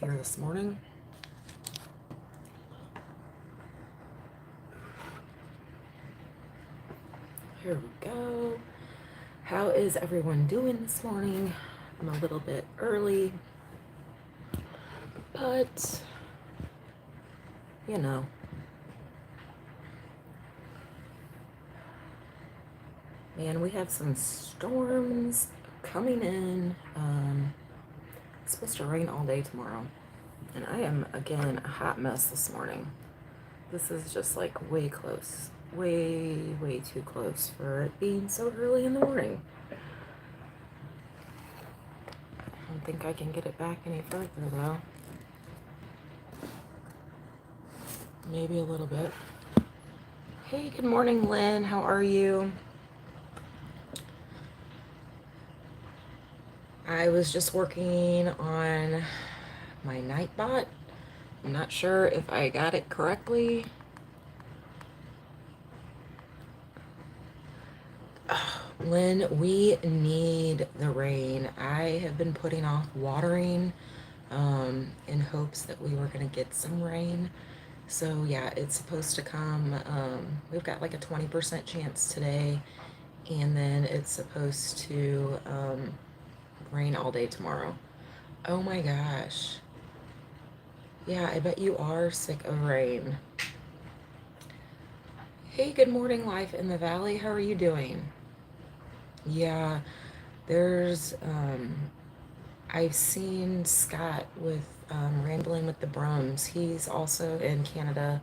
here this morning. Here we go. How is everyone doing this morning? I'm a little bit early, but you know, man, we have some storms coming in. It's supposed to rain all day tomorrow, and I am again a hot mess this morning. This is just like way close, way too close for it being so early in the morning. I don't think I can get it back any further though. Maybe a little bit. Hey, good morning, Lynn. How are you? I was just working on my Nightbot. I'm not sure if I got it correctly. Lynn, we need the rain. I have been putting off watering in hopes that we were going to get some rain. So yeah, it's supposed to come. We've got like a 20% chance today, and then it's supposed to rain all day tomorrow. Oh my gosh. Yeah, I bet you are sick of rain. Hey, good morning, Life in the Valley. How are you doing? Yeah, there's, I've seen Scott with Rambling with the Brums. He's also in Canada,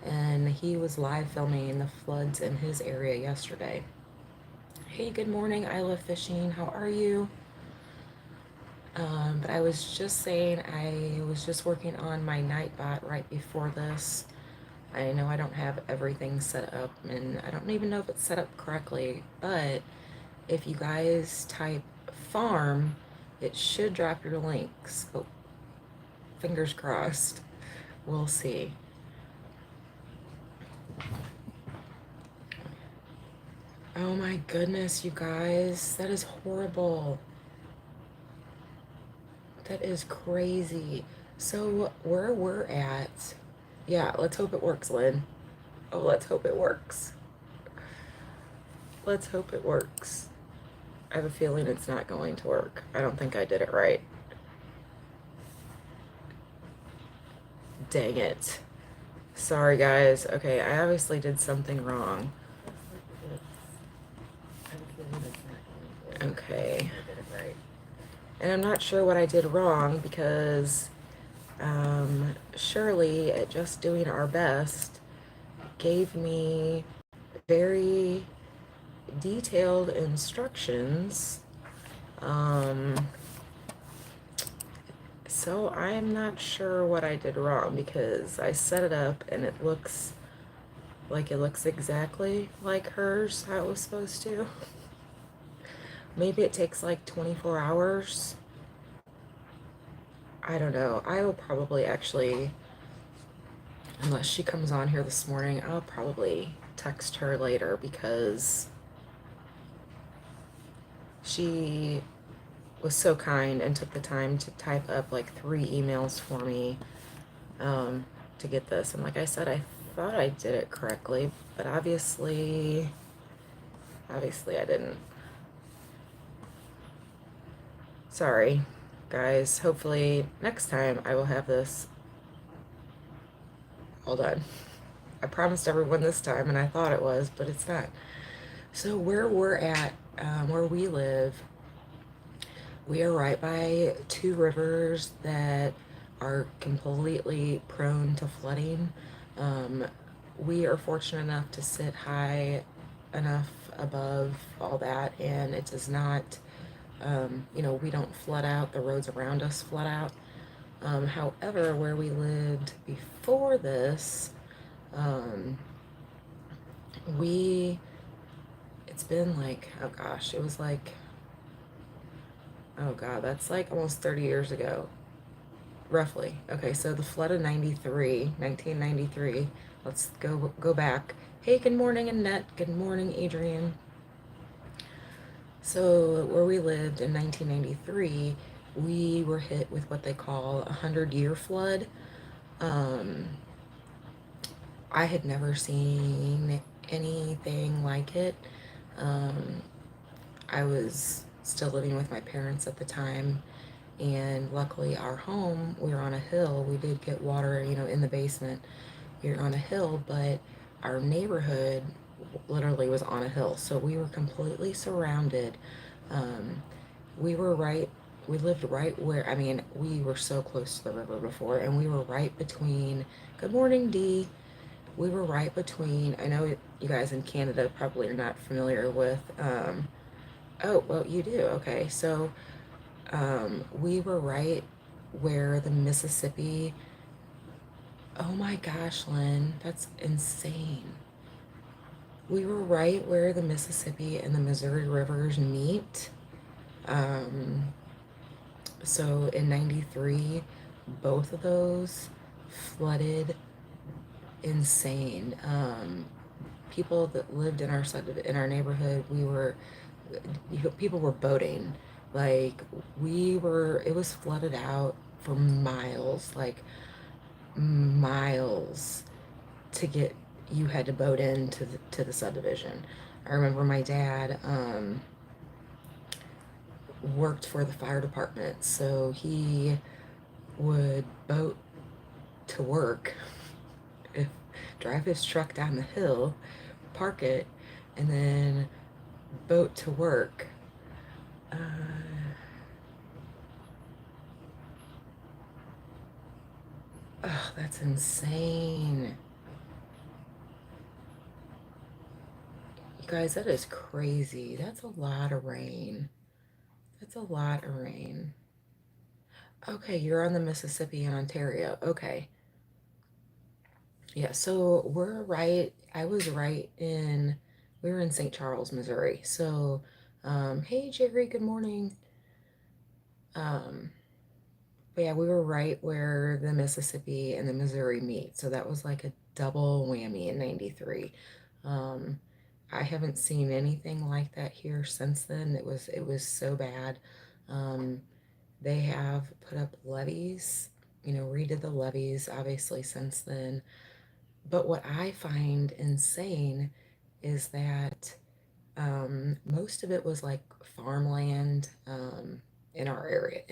and he was live filming the floods in his area yesterday. Hey, good morning. I love fishing. How are you? But I was just saying, I was just working on my Nightbot right before this. I know I don't have everything set up, and I don't even know if it's set up correctly, but if you guys type farm, it should drop your links. Oh, fingers crossed. We'll see. Oh my goodness, you guys, that is horrible. That is crazy. So where we're at, yeah, let's hope it works, Lynn. Oh, let's hope it works. Let's hope it works. I have a feeling it's not going to work. I don't think I did it right. Dang it. Sorry, guys. Okay, I obviously did something wrong. Okay. And I'm not sure what I did wrong because Shirley, at Just Doing Our Best, gave me very detailed instructions. So I'm not sure what I did wrong because I set it up and it looks exactly like hers, how it was supposed to. Maybe it takes like 24 hours. I don't know. I will probably actually, unless she comes on here this morning, I'll probably text her later because she was so kind and took the time to type up like 3 emails for me to get this. And like I said, I thought I did it correctly, but obviously I didn't. Sorry, guys. Hopefully next time I will have this all done. I promised everyone this time, and I thought it was, but it's not. So where we're at, where we live, we are right by 2 rivers that are completely prone to flooding. We are fortunate enough to sit high enough above all that, and it does not, we don't flood out, the roads around us flood out. However, where we lived before this, it's been like, oh gosh, it was like, oh God, that's like almost 30 years ago, roughly. Okay, so the flood of 1993. Let's go back. Hey, good morning, Annette. Good morning, Adrian. So where we lived in 1993, we were hit with what they call a 100-year flood. Um, I had never seen anything like it. Um, I was still living with my parents at the time, and luckily our home, we were on a hill. We did get water, in the basement. We were on a hill, but our neighborhood literally was on a hill, so we were completely surrounded. Um, we were right, we lived right where, I mean, we were so close to the river before, and we were right between, good morning, Dee. We were right between, I know you guys in Canada probably are not familiar with, oh, well, you do, okay. So, we were right where the Mississippi, oh my gosh, Lynn, that's insane. We were right where the Mississippi and the Missouri rivers meet. Um, so in 93, both of those flooded insane. People that lived in in our neighborhood, people were boating. Like it was flooded out for miles, like miles to get, you had to boat into to the subdivision. I remember my dad worked for the fire department, so he would boat to work, if, drive his truck down the hill, park it, and then boat to work. Uh, oh, that's insane. You guys, that is crazy. That's a lot of rain. That's a lot of rain. Okay, you're on the Mississippi in Ontario. Okay. Yeah, so I was right in, we were in St. Charles, Missouri. So, hey Jerry, good morning. Um, but yeah, we were right where the Mississippi and the Missouri meet. So that was like a double whammy in 93. Um, I haven't seen anything like that here since then. It was so bad. Um, they have put up levees, redid the levees obviously since then. But what I find insane is that most of it was like farmland in our area,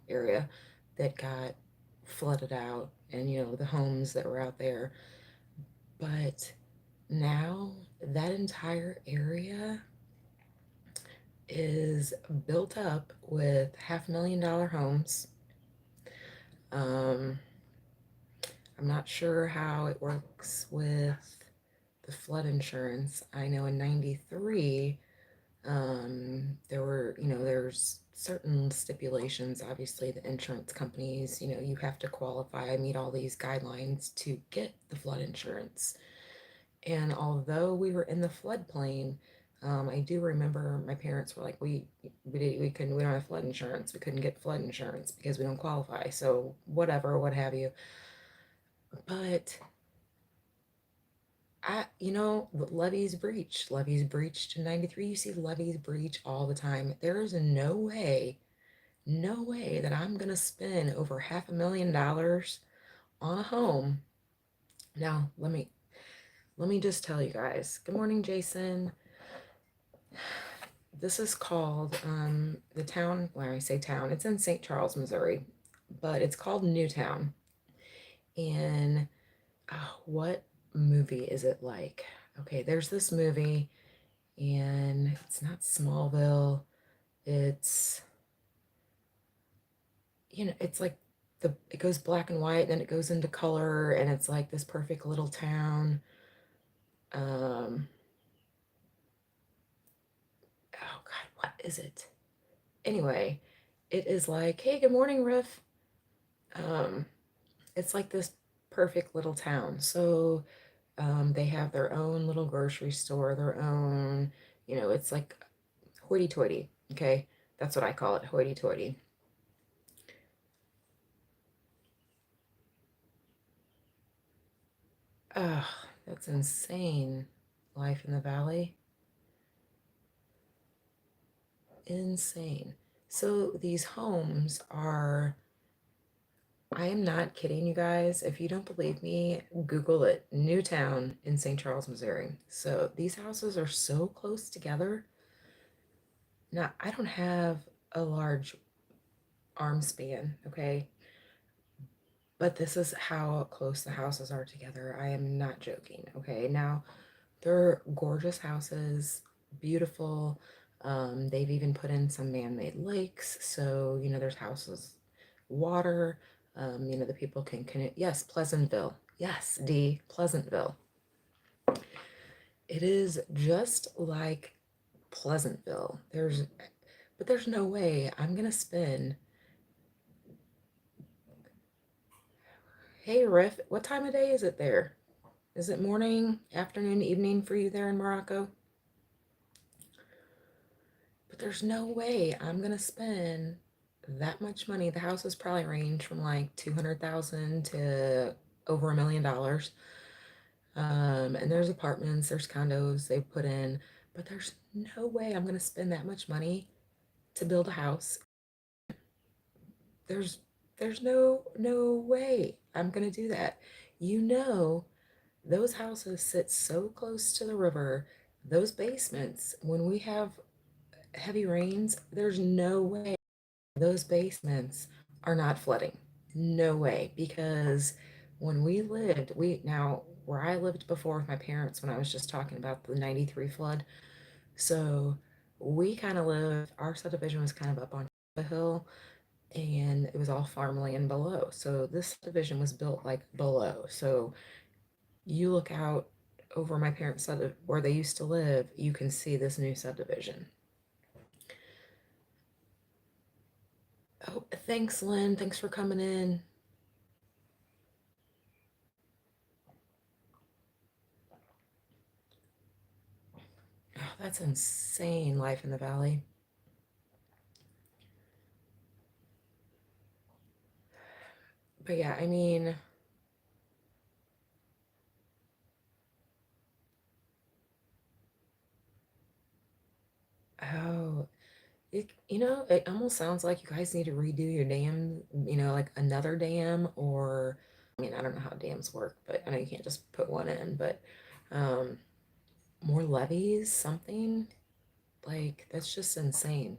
area that got flooded out, and the homes that were out there. But now that entire area is built up with $500,000 homes. Um, I'm not sure how it works with the flood insurance. I know in 93, there's certain stipulations. Obviously, the insurance companies, you have to qualify, meet all these guidelines to get the flood insurance. And although we were in the floodplain, I do remember my parents were like, we don't have flood insurance. We couldn't get flood insurance because we don't qualify. So whatever, what have you. But levees breached in 93. You see levees breach all the time. There is no way that I'm gonna spend over $500,000 on a home. Now, let me just tell you guys. Good morning, Jason. This is called the town, when I say town, it's in St. Charles, Missouri, but it's called Newtown. And what movie is it like? Okay, there's this movie, and it's not Smallville. It's, it's like it goes black and white, then it goes into color, and it's like this perfect little town. Um, oh God, what is it? Anyway, it is like, hey, good morning, Riff. Um, it's like this perfect little town. So they have their own little grocery store, their own, it's like hoity-toity. Okay, that's what I call it, hoity-toity. Oh, that's insane. Life in the valley, insane. So these homes are, I am not kidding you guys. If you don't believe me, Google it. Newtown in St. Charles, Missouri. So these houses are so close together. Now, I don't have a large arm span, okay? But this is how close the houses are together. I am not joking, okay? Now, they're gorgeous houses, beautiful. They've even put in some man-made lakes, so there's houses, water. The people can connect. Yes, Pleasantville. Yes, D, Pleasantville. It is just like Pleasantville. But there's no way I'm gonna spend. Hey, Riff, what time of day is it there? Is it morning, afternoon, evening for you there in Morocco? But there's no way I'm gonna spend that much money. The houses probably range from like 200,000 to over $1 million. And there's apartments, there's condos they put in, but there's no way I'm gonna spend that much money to build a house. There's there's no way I'm gonna do that. You know, those houses sit so close to the river, those basements, when we have heavy rains, there's no way those basements are not flooding. No way. Because when we lived, now where I lived before with my parents, when I was just talking about the 93 flood, so we kind of lived, our subdivision was kind of up on a hill and it was all farmland below. So this subdivision was built like below. So you look out over my parents' side where they used to live, you can see this new subdivision. Oh, thanks, Lynn. Thanks for coming in. Oh, that's insane, life in the valley. But yeah, I mean, oh, it almost sounds like you guys need to redo your dam, like another dam, or I mean, I don't know how dams work, but I know you can't just put one in, but um, more levees, something like that's just insane.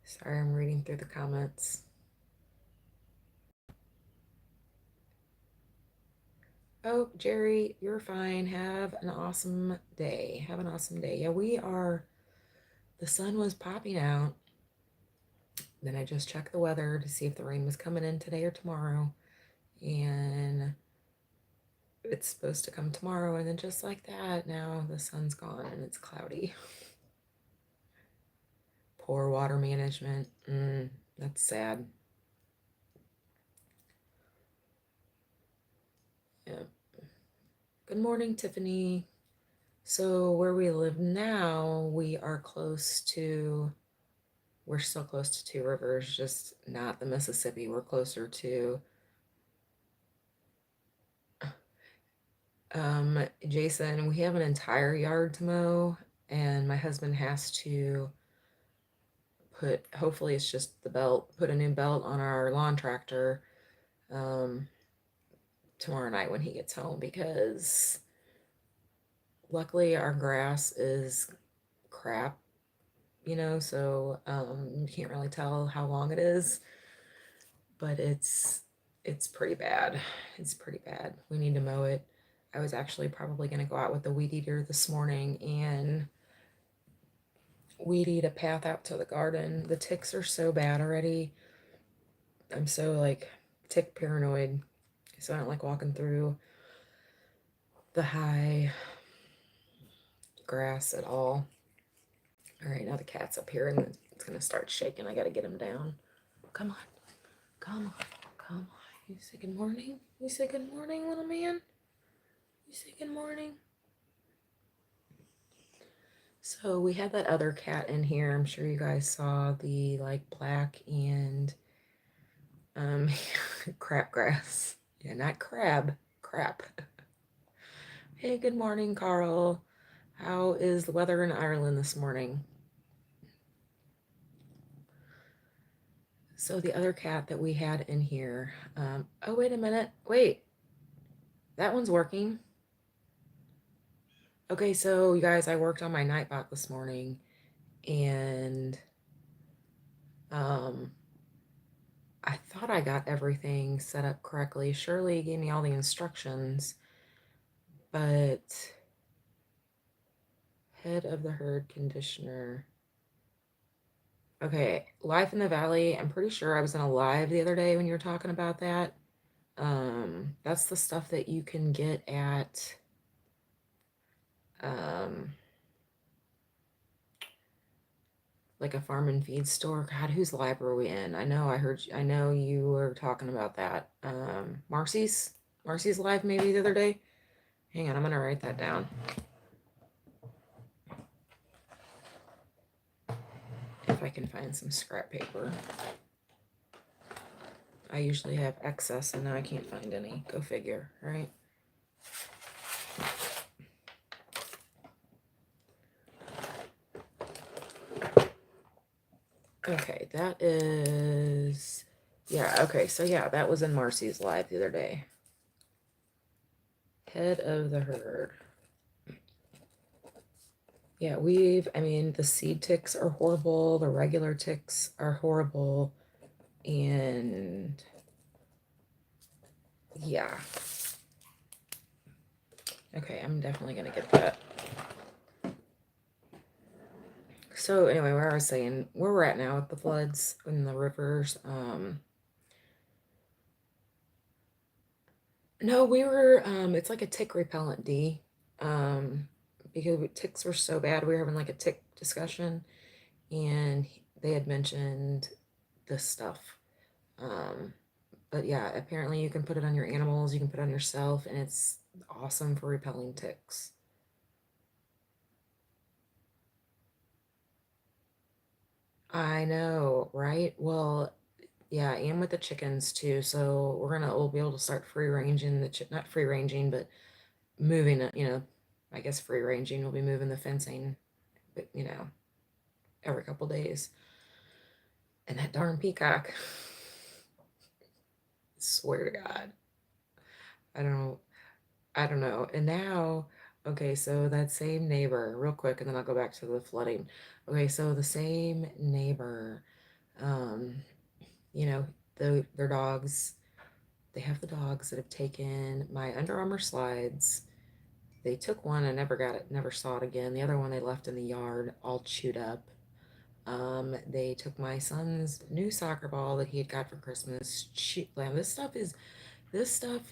Sorry, I'm reading through the comments. Oh, Jerry, you're fine. Have an awesome day. Have an awesome day. Yeah, the sun was popping out. Then I just checked the weather to see if the rain was coming in today or tomorrow. And it's supposed to come tomorrow. And then just like that, now the sun's gone and it's cloudy. Poor water management. That's sad. Yeah. Good morning, Tiffany. So where we live now, we're still close to two rivers, just not the Mississippi. We're closer to Jason, we have an entire yard to mow, and my husband has to hopefully it's just the belt, put a new belt on our lawn tractor um, tomorrow night when he gets home because luckily our grass is crap, so you can't really tell how long it is, but it's pretty bad. It's pretty bad. We need to mow it. I was actually probably going to go out with the weed eater this morning and weed eat a path out to the garden. The ticks are so bad already. I'm so like tick paranoid. So I don't like walking through the high grass at all. All right, now the cat's up here and it's gonna start shaking. I gotta get him down. Come on, come on, come on. You say good morning? You say good morning, little man? You say good morning? So we had that other cat in here. I'm sure you guys saw the like black and crabgrass. Yeah, not crab, crap. Hey, good morning, Carl. How is the weather in Ireland this morning? So the other cat that we had in here, oh, wait a minute. Wait, that one's working. Okay, so you guys, I worked on my Nightbot this morning and um, I thought I got everything set up correctly. Shirley gave me all the instructions, but head of the herd conditioner. Okay, Life in the Valley. I'm pretty sure I was in a live the other day when you were talking about that. That's the stuff that you can get at um like a farm and feed store. God, whose live were we in? I know you were talking about that. Marcy's live maybe the other day. Hang on, I'm gonna write that down. If I can find some scrap paper. I usually have excess and now I can't find any. Go figure, right? Okay, that is, yeah, okay, so yeah, that was in Marcy's live the other day. Head of the herd. Yeah, I mean, the seed ticks are horrible, the regular ticks are horrible, and yeah. Okay, I'm definitely gonna get that. So anyway, where I was saying, where we're at now with the floods in the rivers, no, it's like a tick repellent D, um, because ticks were so bad, we were having like a tick discussion, and they had mentioned this stuff. Um, but yeah, apparently you can put it on your animals, you can put it on yourself, and it's awesome for repelling ticks. I know, right? Well, yeah, and with the chickens too. So we'll be able to start free ranging not free ranging, but moving it, I guess free ranging. We'll be moving the fencing, but every couple days. And that darn peacock, swear to God, I don't know. I don't know. And now, okay, so that same neighbor, real quick, and then I'll go back to the flooding. Okay, so the same neighbor, um, you know, their dogs, they have the dogs that have taken my Under Armour slides. They took one and never got it, never saw it again. The other one they left in the yard, all chewed up. They took my son's new soccer ball that he had got for Christmas. Shoot, this stuff,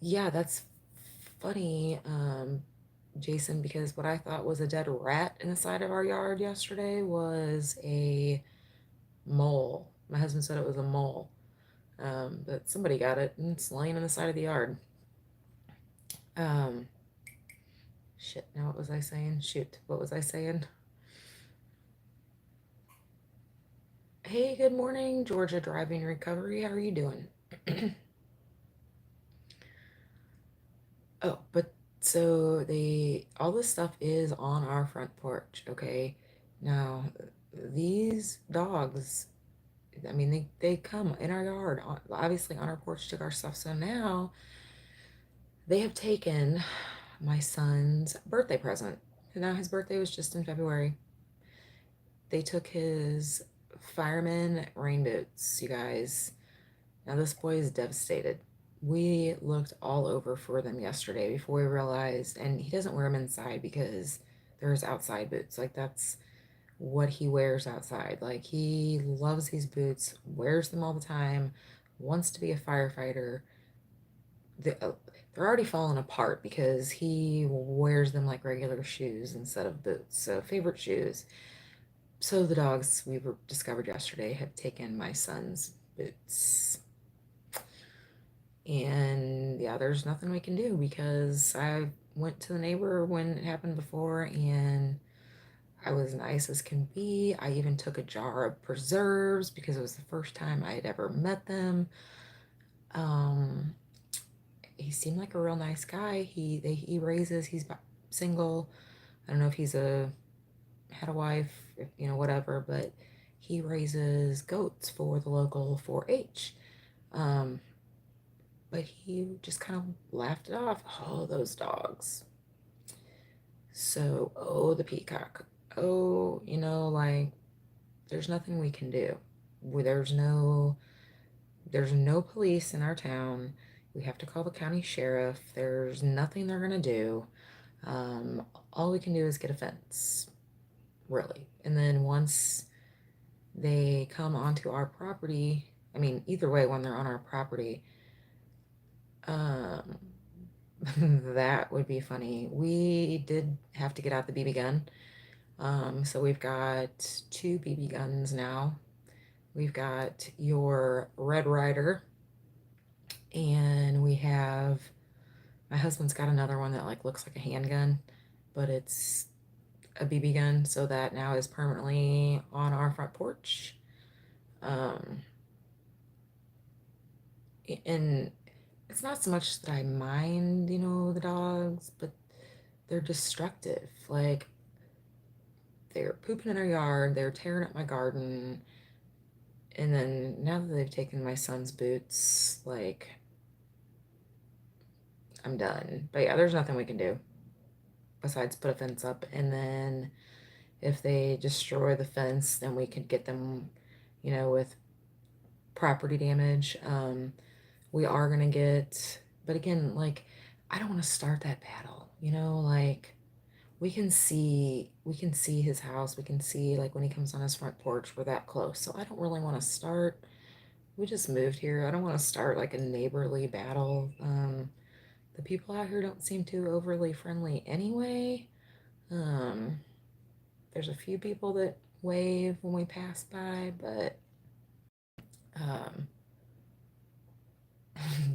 yeah, that's funny, Jason, because what I thought was a dead rat in the side of our yard yesterday was a mole. My husband said it was a mole, but somebody got it and it's laying in the side of the yard. Um, shit, now what was I saying? Shoot, what was I saying? Hey, good morning, Georgia Driving Recovery. How are you doing? Oh, but so all this stuff is on our front porch, okay? Now, these dogs, I mean, they come in our yard, obviously on our porch, took our stuff. So now they have taken my son's birthday present. And now his birthday was just in February. They took his fireman rain boots, you guys. Now this boy is devastated. We looked all over for them yesterday before we realized, and he doesn't wear them inside because there's outside boots. Like that's what he wears outside. Like he loves these boots, wears them all the time, wants to be a firefighter. They're already falling apart because he wears them like regular shoes instead of boots. So favorite shoes. So the dogs we were discovered yesterday have taken my son's boots. And yeah, there's nothing we can do because I went to the neighbor when it happened before and I was nice as can be. I even took a jar of preserves because it was the first time I had ever met them. Um, he seemed like a real nice guy. He raises. He's single. I don't know if he's had a wife, if, whatever, but he raises goats for the local 4-H. Um, but he just kind of laughed it off. Oh, those dogs. So, oh, the peacock. Oh, like there's nothing we can do. There's no police in our town. We have to call the county sheriff. There's nothing they're gonna do. Um, all we can do is get a fence, really. And then once they come onto our property, I mean, either way, when they're on our property, um, that would be funny. We did have to get out the BB gun. So we've got two BB guns now. We've got your Red Ryder, and we have my husband's got another one that like looks like a handgun, but it's a BB gun, so that now is permanently on our front porch. Um, and it's not so much that I mind, the dogs, but they're destructive. Like they're pooping in our yard, they're tearing up my garden, and then now that they've taken my son's boots, like I'm done. But yeah, there's nothing we can do besides put a fence up. And then if they destroy the fence, then we could get them, with property damage. We are gonna get, but again, like I don't want to start that battle. Like we can see his house. We can see like when he comes on his front porch, we're that close. So I don't really want to start. We just moved here. I don't want to start like a neighborly battle. The people out here don't seem too overly friendly anyway. Um, there's a few people that wave when we pass by, but um,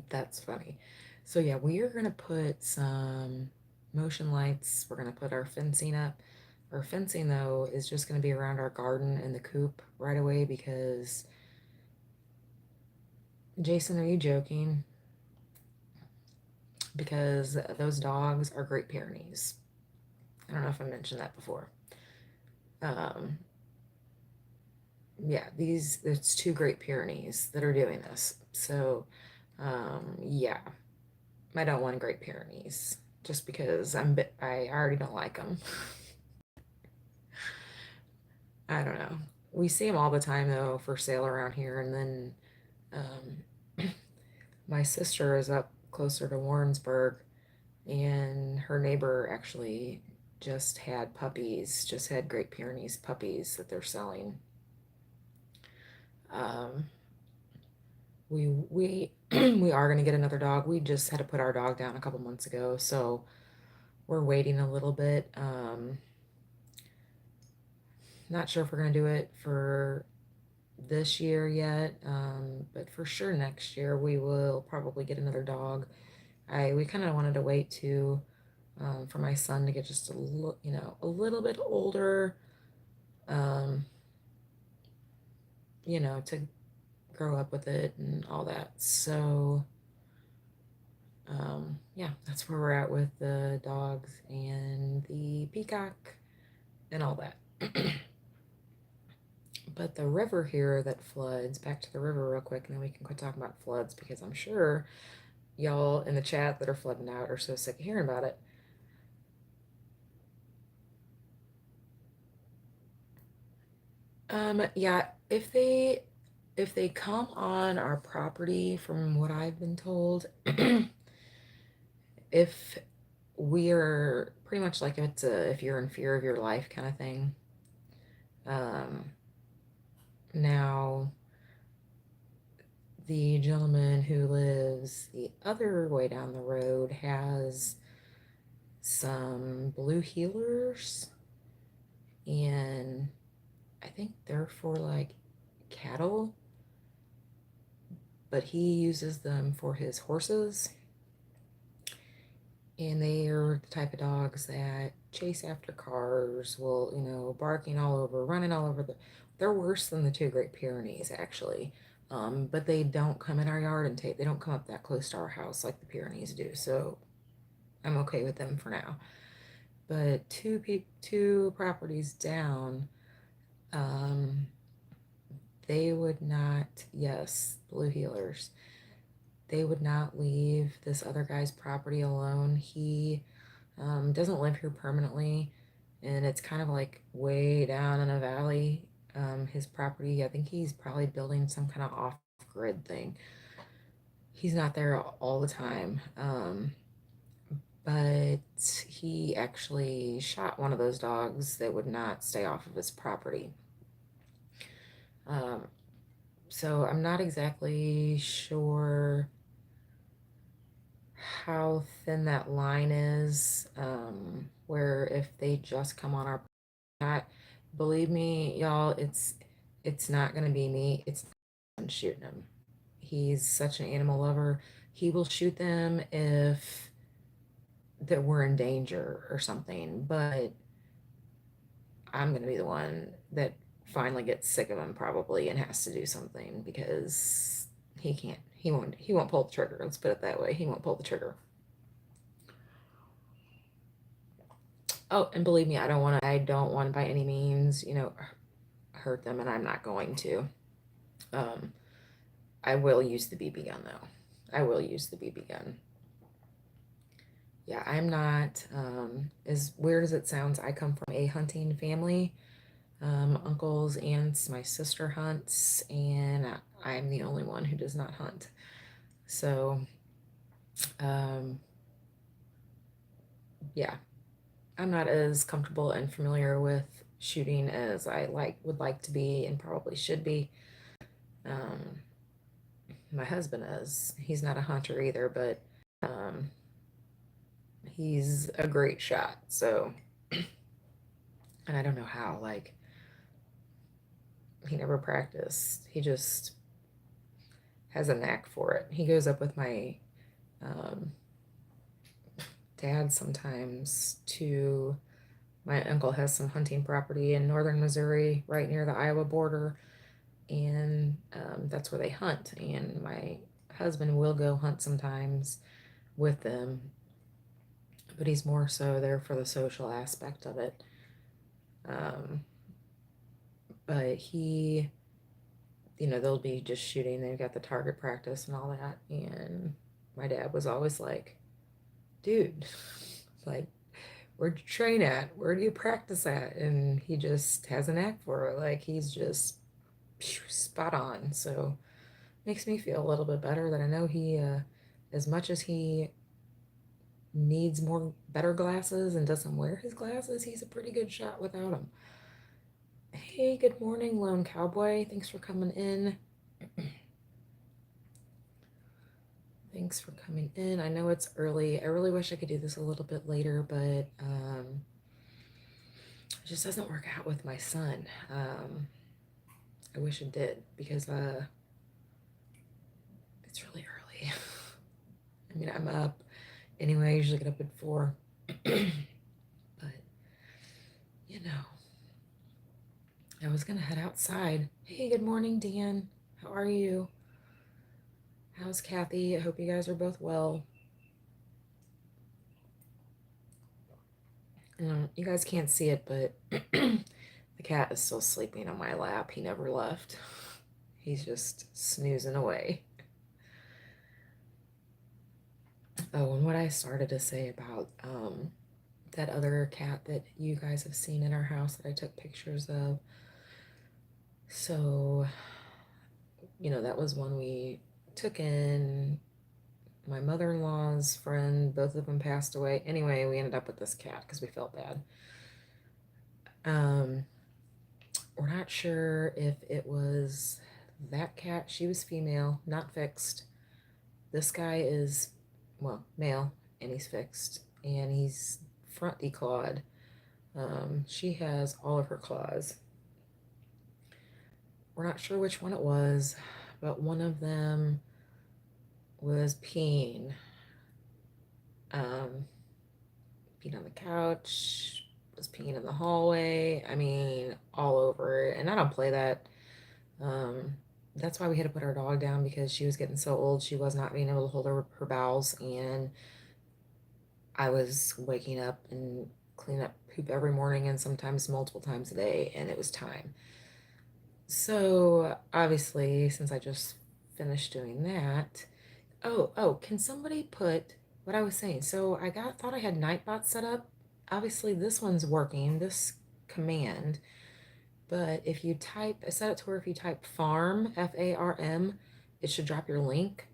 that's funny. So yeah, we are gonna put some motion lights. We're gonna put our fencing up. Our fencing though is just gonna be around our garden and the coop right away because Jason, are you joking? Because those dogs are Great Pyrenees. I don't know if I mentioned that before. Um, yeah, it's two Great Pyrenees that are doing this. So, yeah, I don't want Great Pyrenees just because I already don't like them. I don't know. We see them all the time though for sale around here, and then my sister is up closer to Warrensburg, and her neighbor actually just had Great Pyrenees puppies that they're selling. Um, we we are gonna get another dog. We just had to put our dog down a couple months ago, so we're waiting a little bit. Not sure if we're gonna do it for this year yet, but for sure next year we will probably get another dog. We kind of wanted to wait to for my son to get just a little bit older, um, to grow up with it and all that. So, yeah, that's where we're at with the dogs and the peacock and all that. But the river here that floods, back to the river real quick, and then we can quit talking about floods because I'm sure y'all in the chat that are flooding out are so sick of hearing about it. Yeah, if they come on our property, from what I've been told, if we are pretty much like if you're in fear of your life kind of thing. Um, Now the gentleman who lives the other way down the road has some blue healers, and I think they're for like cattle, but he uses them for his horses. And they are the type of dogs that chase after cars, barking all over, running all over they're worse than the two Great Pyrenees, actually. But they don't come in our yard and they don't come up that close to our house like the Pyrenees do. So I'm okay with them for now. But two properties down, um, they would not, yes, blue heelers. They would not leave this other guy's property alone. He doesn't live here permanently, and it's kind of like way down in a valley. His property, I think he's probably building some kind of off-grid thing. He's not there all the time, but he actually shot one of those dogs that would not stay off of his property. Um, so I'm not exactly sure how thin that line is, where if they just come on our not, believe me, y'all, it's not gonna be me. It's not shooting him. He's such an animal lover. He will shoot them if that we're in danger or something, but I'm gonna be the one that finally gets sick of him probably and has to do something because he won't pull the trigger. Let's put it that way. He won't pull the trigger. Oh, and believe me, I don't want to by any means, hurt them, and I'm not going to. Um, I will use the BB gun though. I will use the BB gun. Yeah, I'm not, as weird as it sounds, I come from a hunting family. Uncles, aunts, my sister hunts, and I'm the only one who does not hunt. So, um, yeah, I'm not as comfortable and familiar with shooting as I would like to be and probably should be. Um, my husband is. He's not a hunter either, but um, he's a great shot. So, and I don't know how. Like, he never practiced. He just has a knack for it. He goes up with my um, dad sometimes to. My uncle has some hunting property in northern Missouri, right near the Iowa border, and that's where they hunt. And my husband will go hunt sometimes with them, but he's more so there for the social aspect of it. Um, but they'll be just shooting. They've got the target practice and all that. And my dad was always like, dude, like, where'd you train at? Where do you practice at? And he just has a knack for it. Like, he's just spot on. So makes me feel a little bit better that I know as much as he needs better glasses and doesn't wear his glasses, he's a pretty good shot without them. Hey, good morning, Lone Cowboy. Thanks for coming in. Thanks for coming in. I know it's early. I really wish I could do this a little bit later, but it just doesn't work out with my son. I wish it did because it's really early. I mean, I'm up anyway. I usually get up at 4, but you know, I was gonna head outside. Hey, good morning, Dan. How are you? How's Kathy? I hope you guys are both well. You guys can't see it, but the cat is still sleeping on my lap. He never left. He's just snoozing away. Oh, and what I started to say about that other cat that you guys have seen in our house that I took pictures of. So, that was one we took in. My mother-in-law's friend, both of them passed away. Anyway, we ended up with this cat because we felt bad. Um, we're not sure if it was that cat. She was female, not fixed. This guy is, well, male, and he's fixed, and he's front declawed. She has all of her claws. We're not sure which one it was, but one of them was peeing. Um, peeing on the couch, was peeing in the hallway. I mean, all over it. And I don't play that. Um, that's why we had to put our dog down, because she was getting so old. She was not being able to hold her bowels, and I was waking up and cleaning up poop every morning and sometimes multiple times a day, and it was time. So obviously, since I just finished doing that, oh, can somebody put what I was saying? So I thought I had Nightbot set up. Obviously, this one's working, this command. But if you type, I set it to where if you type farm, FARM, it should drop your link.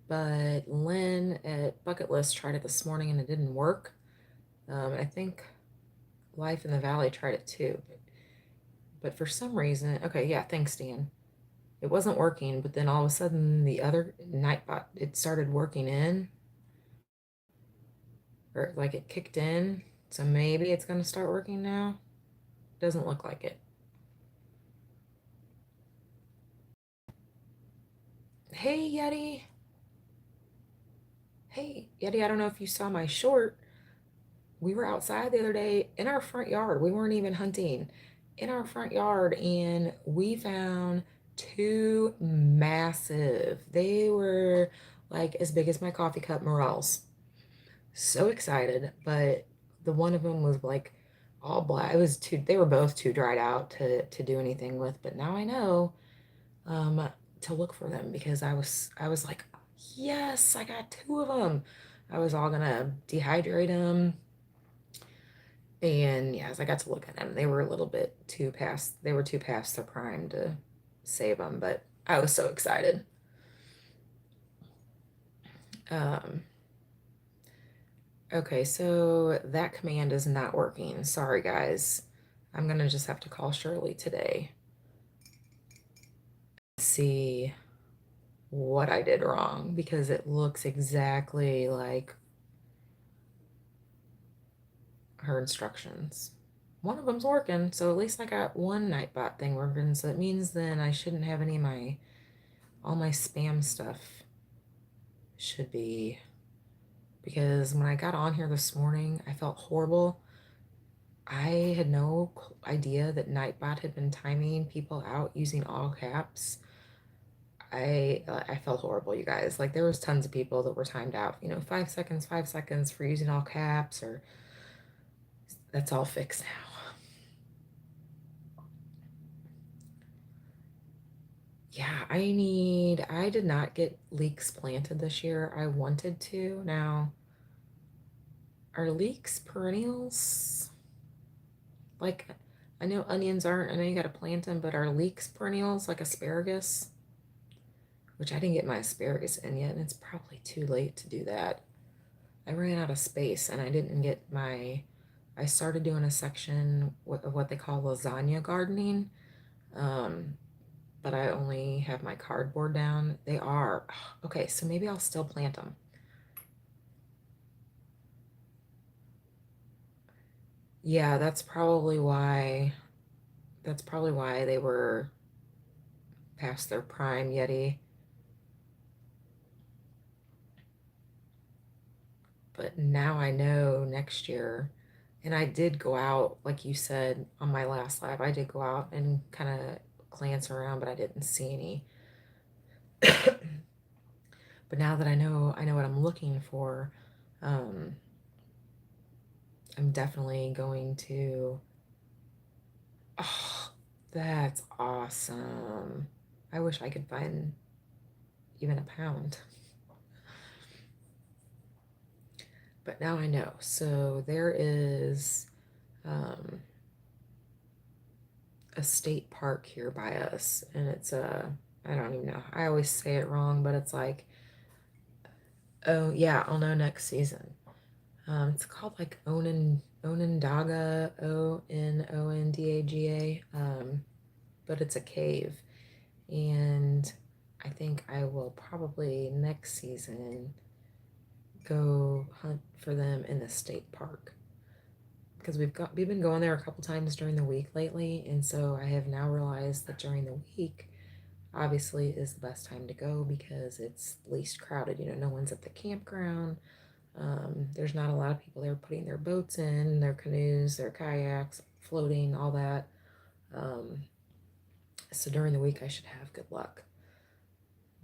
But Lynn at Bucket List tried it this morning and it didn't work. I think Life in the Valley tried it too. But for some reason, okay, yeah, thanks, Dan. It wasn't working, but then all of a sudden the other Nightbot, it started working in, or like it kicked in. So maybe it's going to start working now. Doesn't look like it. Hey, Yeti. Hey, Yeti, I don't know if you saw my short. We were outside the other day in our front yard. We weren't even hunting, in our front yard, and we found two massive, they were like as big as my coffee cup morels. So excited, but the one of them was like all black. It was too, they were both too dried out to do anything with, but now I know to look for them, because I was like, yes, I got two of them. I was all gonna dehydrate them. And yes, I got to look at them. They were a little bit too past, they were too past their prime to save them, but I was so excited. Um, okay, so that command is not working. Sorry, guys. I'm gonna just have to call Shirley today. See what I did wrong, because it looks exactly like her instructions. One of them's working, so at least I got one Nightbot thing working, so it means then I shouldn't have any of my, all my spam stuff should be, because when I got on here this morning, I felt horrible. I had no idea that Nightbot had been timing people out using all caps. I felt horrible, you guys. Like there was tons of people that were timed out, 5 seconds, 5 seconds for using all caps, or that's all fixed now. Yeah, I did not get leeks planted this year. I wanted to. Now, are leeks perennials? Like, I know onions aren't, I know you got to plant them, but are leeks perennials like asparagus? Which I didn't get my asparagus in yet, and it's probably too late to do that. I ran out of space and I didn't get my, I started doing a section of what they call lasagna gardening, um, but I only have my cardboard down. They are, okay, so maybe I'll still plant them. Yeah, that's probably why they were past their prime, Yeti. But now I know next year. And I did go out, like you said, on my last live, I did go out and kind of glance around, but I didn't see any. But now that I know what I'm looking for. Um, I'm definitely going to. Oh, that's awesome. I wish I could find even a pound. But now I know. So there is um, a state park here by us, and it's a, I don't even know. I always say it wrong, but it's like, oh yeah, I'll know next season. It's called like Onondaga, Onondaga, but it's a cave, and I think I will probably next season go hunt for them in the state park, because we've been going there a couple times during the week lately, and so I have now realized that during the week obviously is the best time to go because it's least crowded. No one's at the campground. There's not a lot of people there putting their boats in, their canoes, their kayaks, floating, all that. Um, so during the week I should have good luck.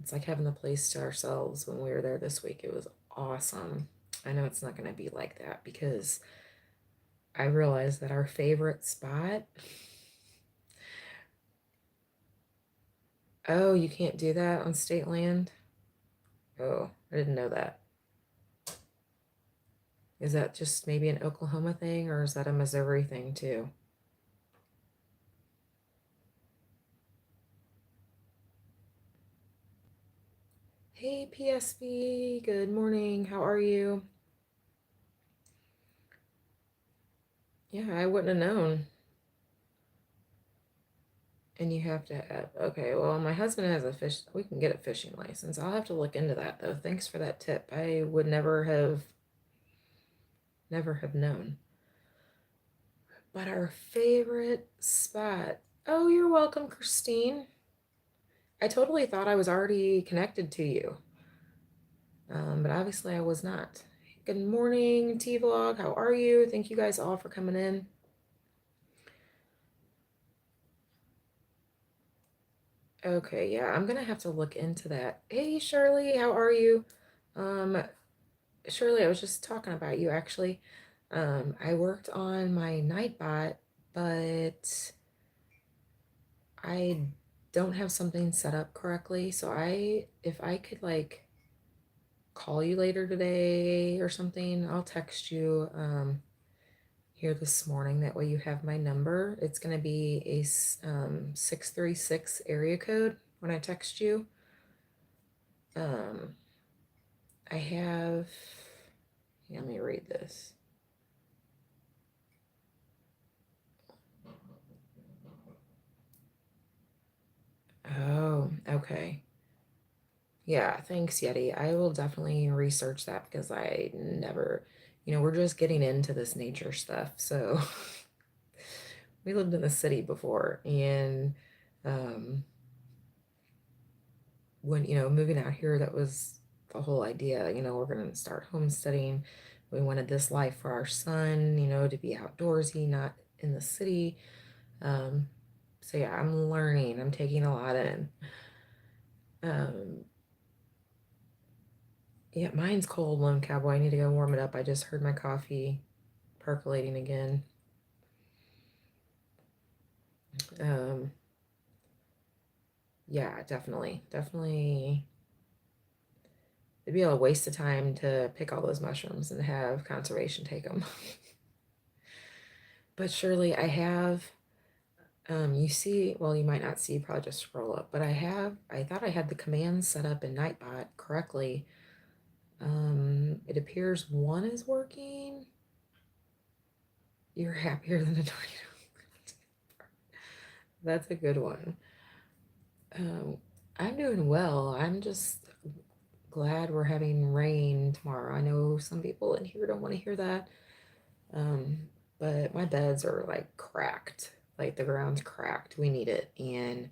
It's like having the place to ourselves when we were there this week. It was awesome. I know it's not going to be like that because I realized that our favorite spot. Oh, you can't do that on state land? Oh, I didn't know that. Is that just maybe an Oklahoma thing or is that a Missouri thing too? Hey, PSB, good morning. How are you? Yeah, I wouldn't have known. And you have to have, okay, well, my husband has a fish, we can get a fishing license. I'll have to look into that though. Thanks for that tip. I would never have known. But our favorite spot. Oh, you're welcome, Christine. I totally thought I was already connected to you. But obviously I was not. Good morning, T-Vlog. How are you? Thank you guys all for coming in. Okay, yeah, I'm gonna have to look into that. Hey, Shirley, how are you? Um, Shirley, I was just talking about you actually. I worked on my Nightbot, but I don't have something set up correctly. So if I could like call you later today or something, I'll text you here this morning. That way you have my number. It's gonna be a 636 area code when I text you. Um, I have, yeah, let me read this. Oh, okay. Yeah, thanks, Yeti. I will definitely research that because I never, we're just getting into this nature stuff. So we lived in the city before, and um, when, moving out here, that was the whole idea. We're going to start homesteading. We wanted this life for our son, to be outdoorsy, not in the city. Um, so yeah, I'm learning. I'm taking a lot in. Um, Yeah, mine's cold, Lone Cowboy. I need to go warm it up. I just heard my coffee percolating again. Um, yeah, definitely. Definitely. It'd be a waste of time to pick all those mushrooms and have conservation take them. But surely I have, you see, well, you might not see, probably just scroll up, but I thought I had the commands set up in Nightbot correctly. It appears one is working. You're happier than a tornado. That's a good one. Um, I'm doing well. I'm just glad we're having rain tomorrow. I know some people in here don't want to hear that. Um, but my beds are like cracked. Like the ground's cracked. We need it. And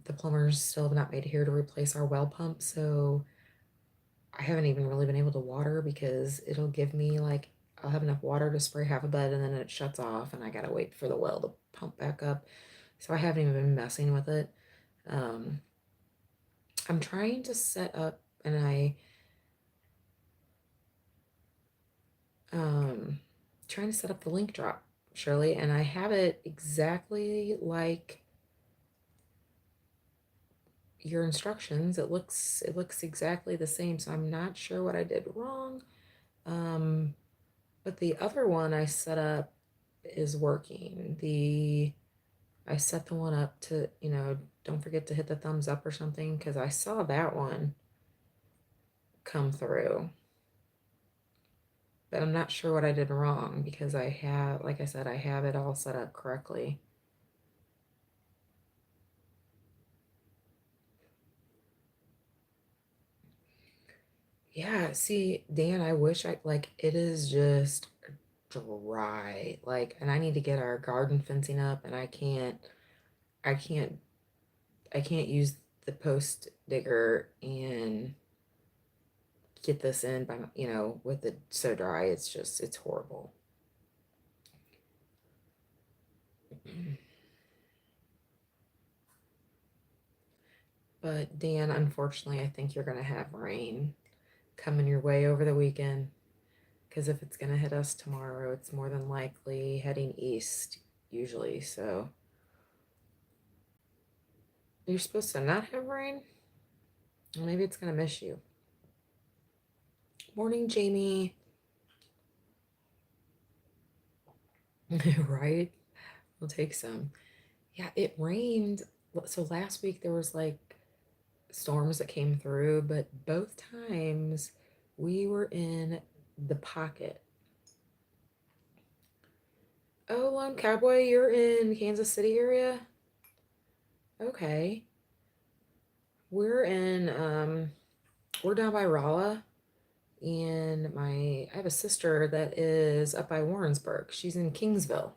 the plumbers still have not made it here to replace our well pump. So I haven't even really been able to water because it'll give me like, I'll have enough water to spray half a bed and then it shuts off and I gotta wait for the well to pump back up. So I haven't even been messing with it. Um, I'm trying to set up and I um trying to set up the link drop, Shirley, and I have it exactly like your instructions. It looks exactly the same, so I'm not sure what I did wrong. Um, but the other one I set up is working. I set the one up to, don't forget to hit the thumbs up or something because I saw that one come through. But I'm not sure what I did wrong because I have, like I said, I have it all set up correctly. Yeah, see, Dan, I wish like, it is just dry. Like, and I need to get our garden fencing up, and I can't, I can't use the post digger and get this in by, with it so dry. It's horrible. But Dan, unfortunately, I think you're going to have rain coming your way over the weekend. Because if it's going to hit us tomorrow, it's more than likely heading east, usually. So you're supposed to not have rain? Well, maybe it's going to miss you. Morning, Jamie. Right? We'll take some. Yeah, it rained. So last week there was like storms that came through, but both times we were in the pocket. Oh, Lone Cowboy, you're in Kansas City area? Okay. We're down by Rolla, and I have a sister that is up by Warrensburg. She's in Kingsville.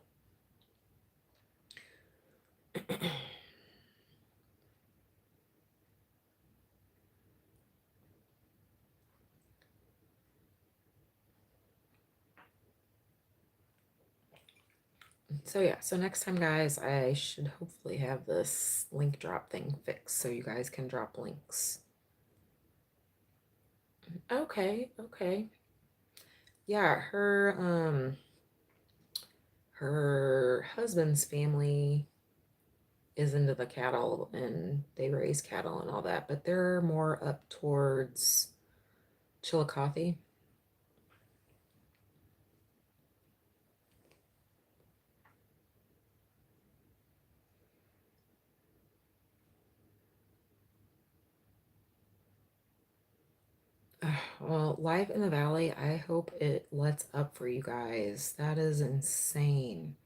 So yeah, so next time, guys, I should hopefully have this link drop thing fixed so you guys can drop links. Okay, okay. Yeah, her husband's family is into the cattle and they raise cattle and all that, but they're more up towards Chillicothe. Well, Live in the Valley, I hope it lets up for you guys. That is insane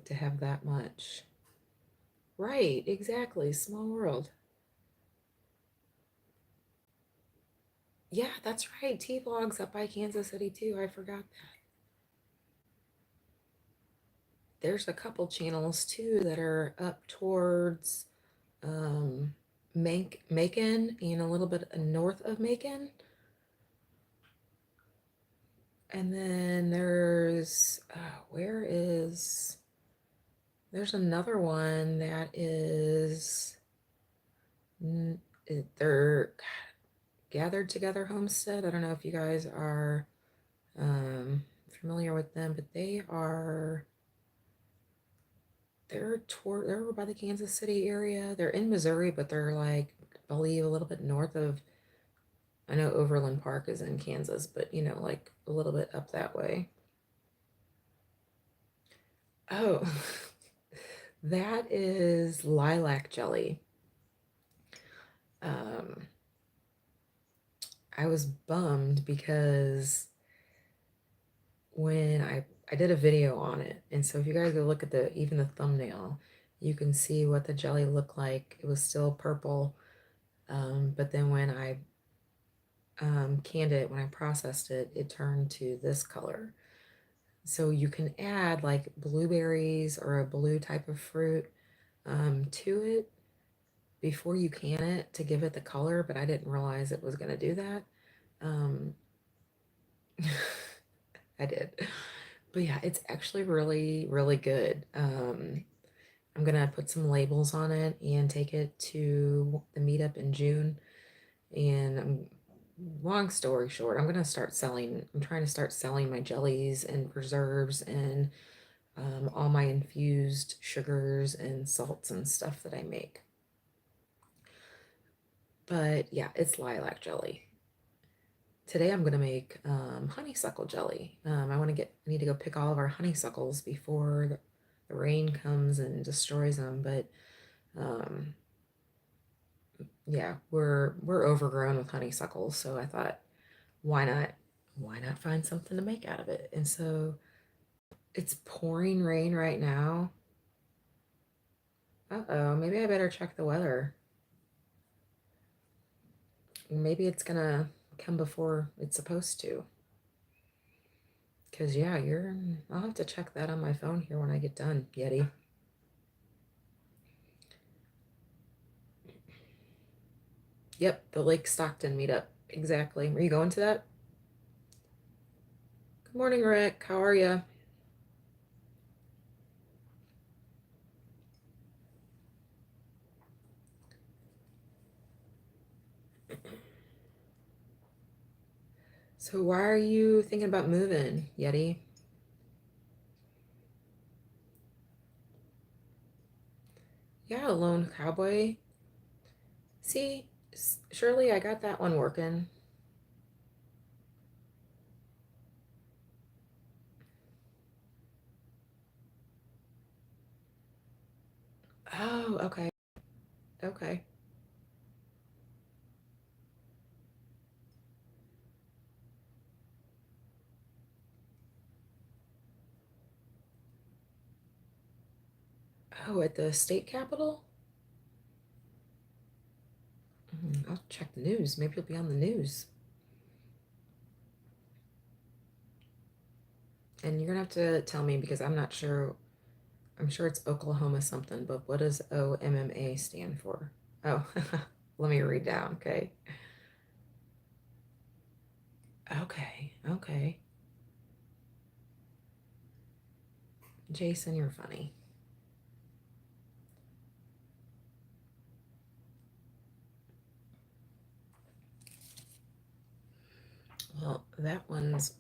to have that much. Right, exactly. Small world. Yeah, that's right. T-Vlogs up by Kansas City too. I forgot that. There's a couple channels too that are up towards um Macon and a little bit north of Macon. And then there's another one that is they're Gathered Together Homestead. I don't know if you guys are familiar with them, but they're over by the Kansas City area. They're in Missouri, but they're like, I believe, a little bit north of, I know Overland Park is in Kansas, but like a little bit up that way. Oh, that is lilac jelly. Um, I was bummed because when I did a video on it, and so if you guys go look at even the thumbnail, you can see what the jelly looked like. It was still purple, but then when I canned it, when I processed it, it turned to this color. So you can add like blueberries or a blue type of fruit to it before you can it to give it the color, but I didn't realize it was going to do that. Um, I did. But yeah, it's actually really, really good. I'm gonna put some labels on it and take it to the meetup in June. And long story short, I'm trying to start selling my jellies and preserves and all my infused sugars and salts and stuff that I make. But yeah, it's lilac jelly. Today I'm gonna make honeysuckle jelly. I need to go pick all of our honeysuckles before the rain comes and destroys them. But um, yeah, we're overgrown with honeysuckles, so I thought, why not find something to make out of it? And so it's pouring rain right now. Uh-oh, maybe I better check the weather. Maybe it's gonna come before it's supposed to. Because yeah, I'll have to check that on my phone here when I get done, Yeti. Yep, the Lake Stockton meetup. Exactly. Were you going to that? Good morning, Rick. How are you? So why are you thinking about moving, Yeti? Yeah, Lone Cowboy. See, Shirley, I got that one working. Oh, okay. Okay. Oh, at the state capitol? I'll check the news. Maybe you'll be on the news. And you're gonna have to tell me because I'm not sure. I'm sure it's Oklahoma something, but what does OMMA stand for? Oh, let me read down, okay? Okay, okay. Jason, you're funny. Well, that one's.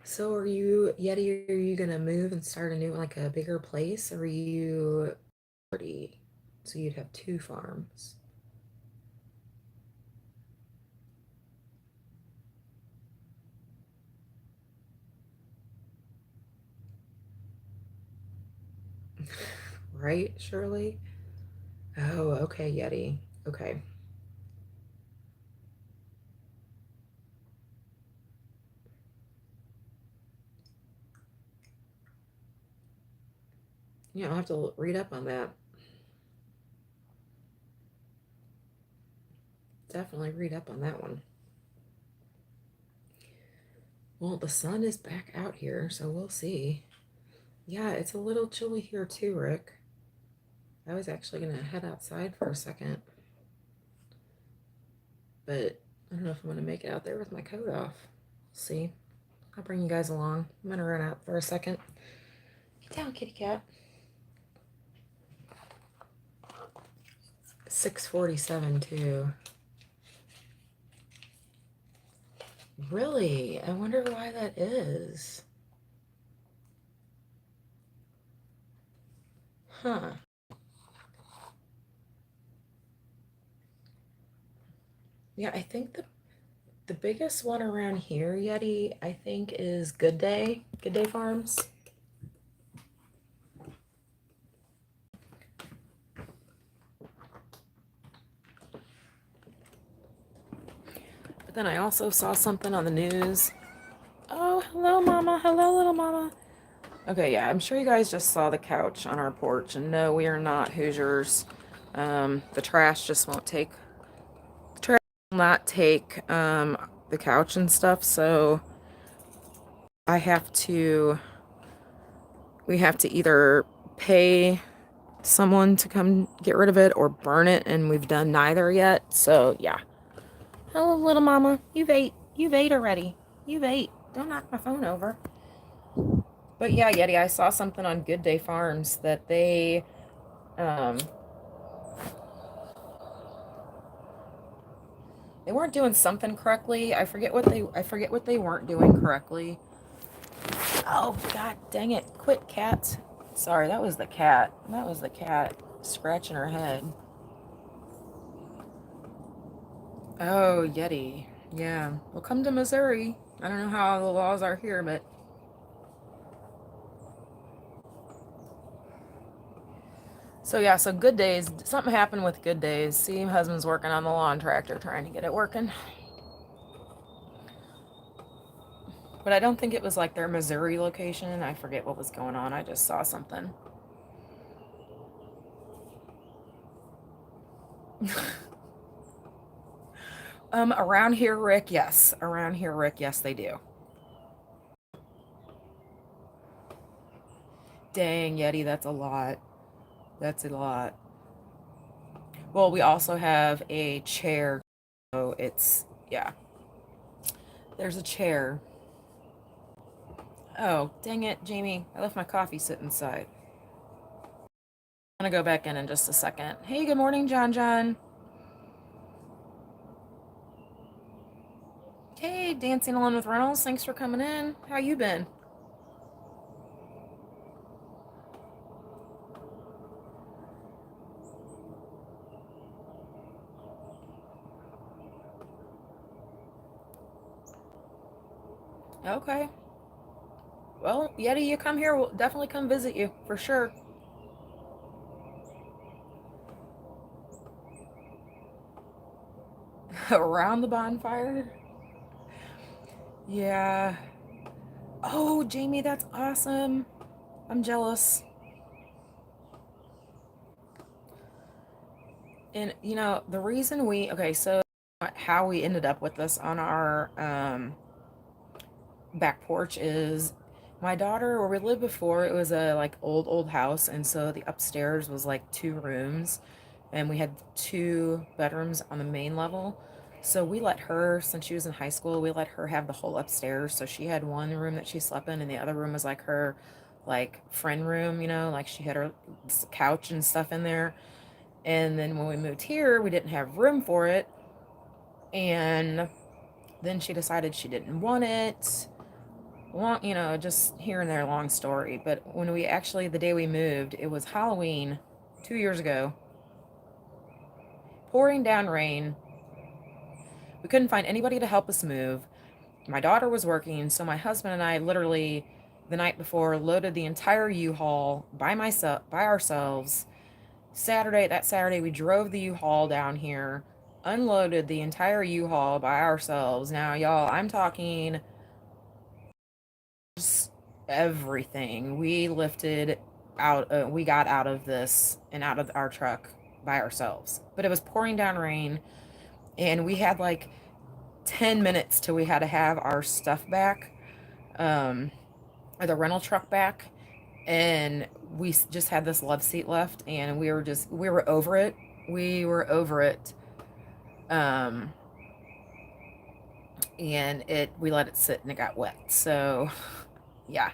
So are you, Yeti, are you gonna move and start a new, like a bigger place? Or are you already, so you'd have two farms? Right, Shirley? Oh, okay, Yeti. Okay. Yeah, I'll have to read up on that. Definitely read up on that one. Well, the sun is back out here, so we'll see. Yeah, it's a little chilly here too, Rick. I was actually gonna head outside for a second, but I don't know if I'm gonna make it out there with my coat off. We'll see. I'll bring you guys along. I'm gonna run out for a second. Get down, kitty cat. 6:47 too. Really? I wonder why that is. Huh. Yeah, I think the biggest one around here, Yeti, I think is Good Day. Good Day Farms. But then I also saw something on the news. Oh, hello, Mama. Hello, little Mama. Okay, yeah, I'm sure you guys just saw the couch on our porch, and no, we are not Hoosiers. The trash just won't take. The trash will not take the couch and stuff, so I have to. We have to either pay someone to come get rid of it or burn it, and we've done neither yet. So yeah. Hello, little Mama. You've ate. You've ate already. You've ate. Don't knock my phone over. But yeah, Yeti, I saw something on Good Day Farms that um they weren't doing something correctly. I forget what they weren't doing correctly. Oh god dang it. Quit, cat. Sorry, that was the cat. That was the cat scratching her head. Oh, Yeti. Yeah. Well, come to Missouri. I don't know how the laws are here, but so yeah, so Good Days, something happened with Good Days. See, my husband's working on the lawn tractor trying to get it working. But I don't think it was like their Missouri location. I forget what was going on. I just saw something. Around here, Rick, yes. Around here, Rick, yes, they do. Dang, Yeti, that's a lot. That's a lot. Well, we also have a chair. So it's, yeah. There's a chair. Oh, dang it, Jamie. I left my coffee sit inside. I'm gonna go back in just a second. Hey, good morning, John John. Hey, Dancing Alone with Reynolds. Thanks for coming in. How you been? Okay. Well, Yeti, you come here, we'll definitely come visit you for sure. Around the bonfire. Yeah. Oh, Jamie, that's awesome. I'm jealous. And you know, the reason we okay, so how we ended up with this on our back porch is my daughter, where we lived before, it was a like old house, and so the upstairs was like two rooms, and we had two bedrooms on the main level. So we let her, since she was in high school, we let her have the whole upstairs. So she had one room that she slept in, and the other room was like her like friend room, you know, like she had her couch and stuff in there. And then when we moved here, we didn't have room for it, and then she decided she didn't want it. Long, you know, just here and there, long story. But when we actually, the day we moved, it was Halloween 2 years ago, pouring down rain. We couldn't find anybody to help us move. My daughter was working, so my husband and I literally, the night before, loaded the entire U-Haul by ourselves. That Saturday, we drove the U-Haul down here, unloaded the entire U-Haul by ourselves. Now, y'all, I'm talking everything. We lifted out, we got out of this and out of our truck by ourselves. But it was pouring down rain, and we had like 10 minutes till we had to have our stuff back, um, or the rental truck back. And we just had this love seat left, and we were over it. We were over it. Um, and we let it sit and it got wet. So, yeah,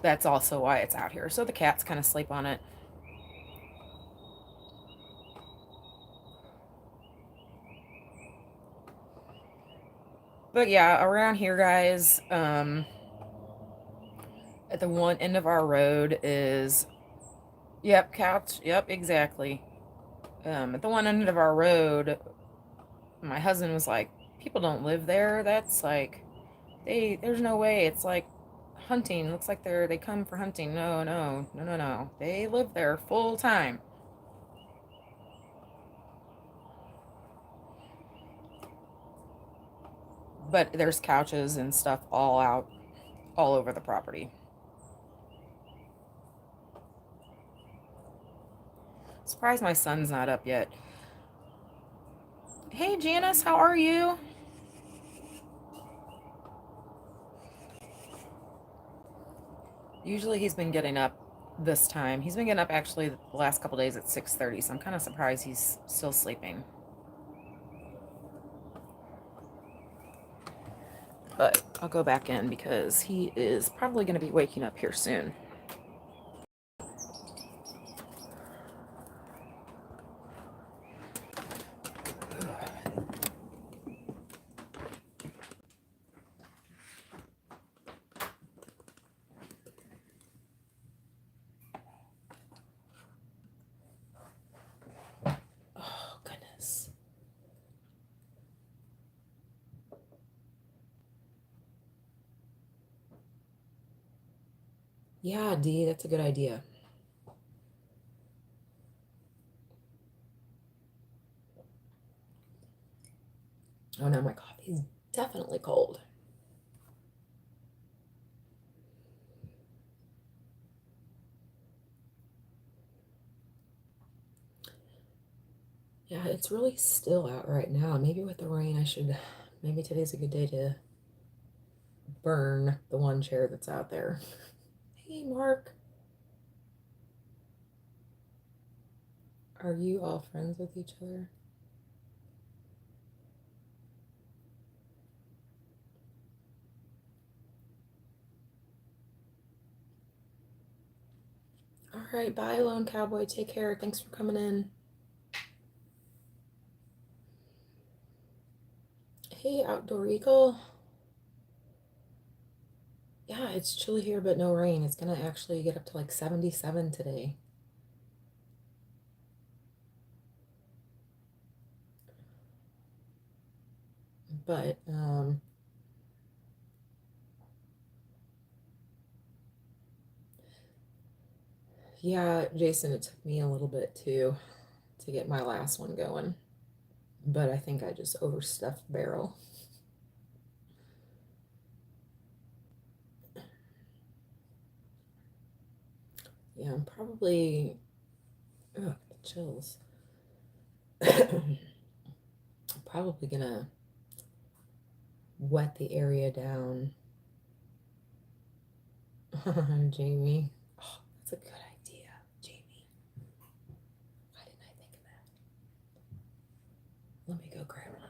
that's also why it's out here. So the cats kind of sleep on it. But yeah, around here, guys, at the one end of our road is, yep, couch, yep, exactly. At the one end of our road, my husband was like, people don't live there. That's like, there's no way. It's like hunting. Looks like they come for hunting. No, no, no, no, no. They live there full time. But there's couches and stuff all over the property. Surprised my son's not up yet. Hey, Janice, how are you? Usually he's been getting up this time. He's been getting up actually the last couple days at 6:30, so I'm kind of surprised he's still sleeping. But I'll go back in because he is probably going to be waking up here soon. Oh, goodness. Yeah, Dee, that's a good idea. Oh no, my coffee's definitely cold. Yeah, it's really still out right now. Maybe with the rain, maybe today's a good day to burn the one chair that's out there. Hey, Mark, are you all friends with each other? All right, bye, Lone Cowboy. Take care. Thanks for coming in. Hey, Hey, Outdoor Eagle. Yeah, it's chilly here, but no rain. It's gonna actually get up to like 77 today. But yeah, Jason, it took me a little bit to get my last one going. But I think I just overstuffed the barrel. Yeah, I'm probably ugh, chills. Probably gonna wet the area down. Jamie. Oh, that's a good idea, Jamie. Why didn't I think of that? Let me go grab mine.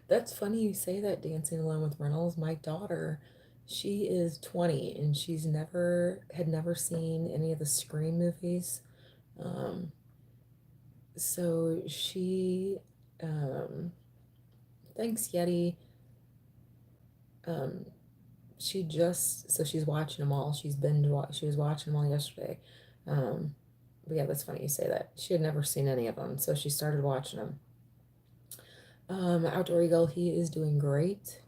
That's funny you say that, Dancing Alone with Reynolds. My daughter, she is 20 and she's never seen any of the Scream movies. Um, so she thanks Yeti. Um, she's watching them all. She was watching them all yesterday. Um, but yeah, that's funny you say that. She had never seen any of them, so she started watching them. Outdoor Eagle, he is doing great.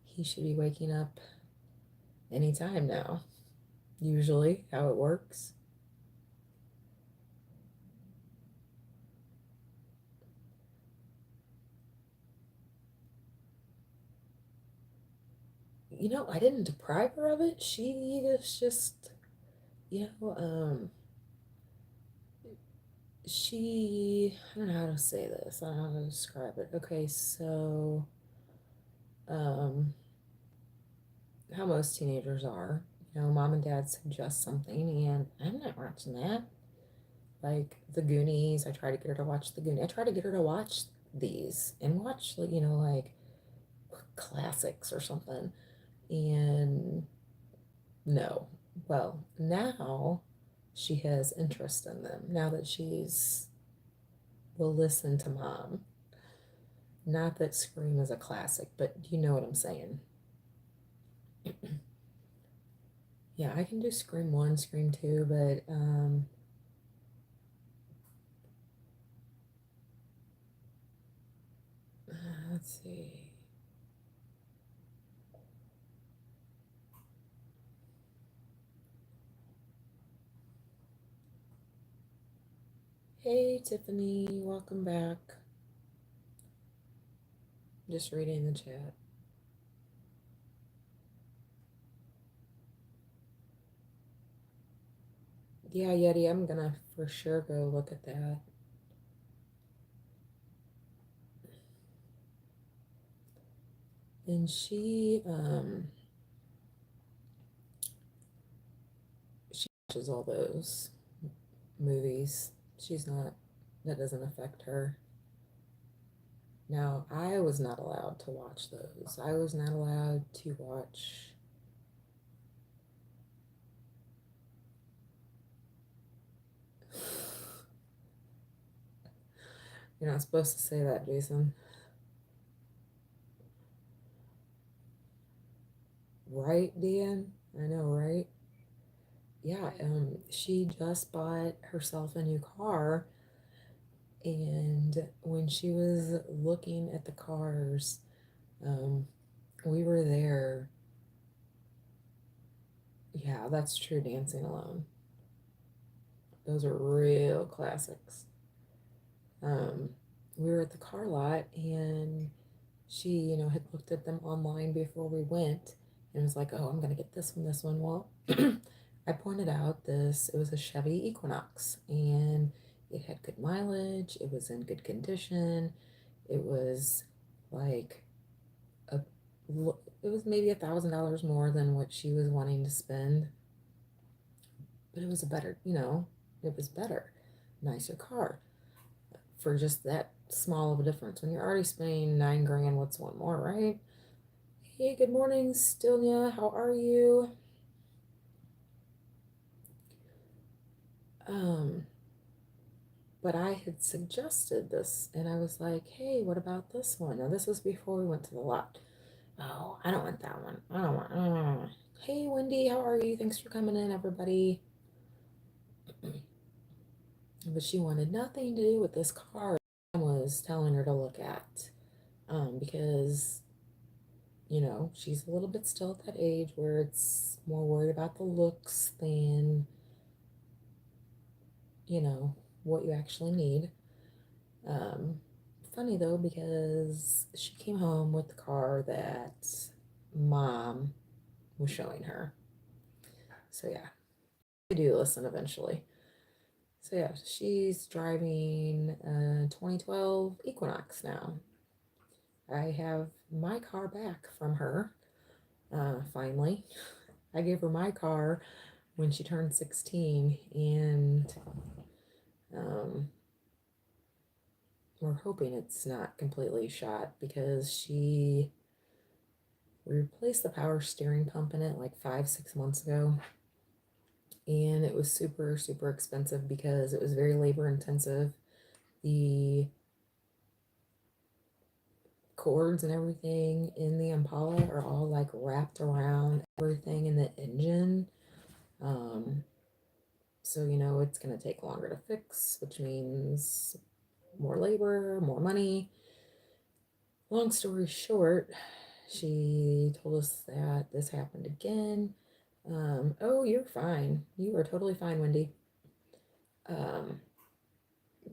He should be waking up anytime now, usually how it works. I didn't deprive her of it. She is just, you know, um, I don't know how to say this. I don't know how to describe it. Okay, so, um, how most teenagers are, mom and dad suggest something, and I'm not watching that. Like the Goonies, I try to get her to watch the Goonies. I try to get her to watch these and watch, like classics or something. And no. Well, now she has interest in them. Now that will listen to mom. Not that Scream is a classic, but you know what I'm saying. Yeah, I can do Scream 1, Scream 2, but let's see. Hey Tiffany, welcome back. Just reading the chat. Yeah, Yeti, I'm gonna for sure go look at that. And she watches all those movies. She's not, that doesn't affect her. Now, I was not allowed to watch those. I was not allowed to watch. You're not supposed to say that, Jason. Right, Dan? I know, right? Yeah, she just bought herself a new car, and when she was looking at the cars, um, we were there. Yeah, that's true, Dancing Alone. Those are real classics. Um, we were at the car lot, and she, had looked at them online before we went and was like, oh, I'm going to get this one, this one. Well, I pointed out it was a Chevy Equinox, and it had good mileage, it was in good condition, it was like a, it was maybe $1,000 more than what she was wanting to spend, but it was a better, it was better, nicer car for just that small of a difference. When you're already spending 9 grand, what's one more, right? Hey, good morning, Stilnia. How are you? Um, But I had suggested this and I was like, hey, what about this one? Now, this was before we went to the lot. Oh, I don't want that one. I don't want. Hey, Wendy, how are you? Thanks for coming in, everybody. But she wanted nothing to do with this car I was telling her to look at. Because, she's a little bit still at that age where it's more worried about the looks than, what you actually need. Um, Funny though, because she came home with the car that mom was showing her. So yeah, I do listen eventually. So yeah, she's driving a 2012 Equinox now. I have my car back from her, finally. I gave her my car when she turned 16, and um, we're hoping it's not completely shot because we replaced the power steering pump in it like 5, 6 months ago, and it was super, super expensive because it was very labor intensive. The cords and everything in the Impala are all like wrapped around everything in the engine. Um, so, it's going to take longer to fix, which means more labor, more money. Long story short, she told us that this happened again. Oh, you're fine. You are totally fine, Wendy. Um,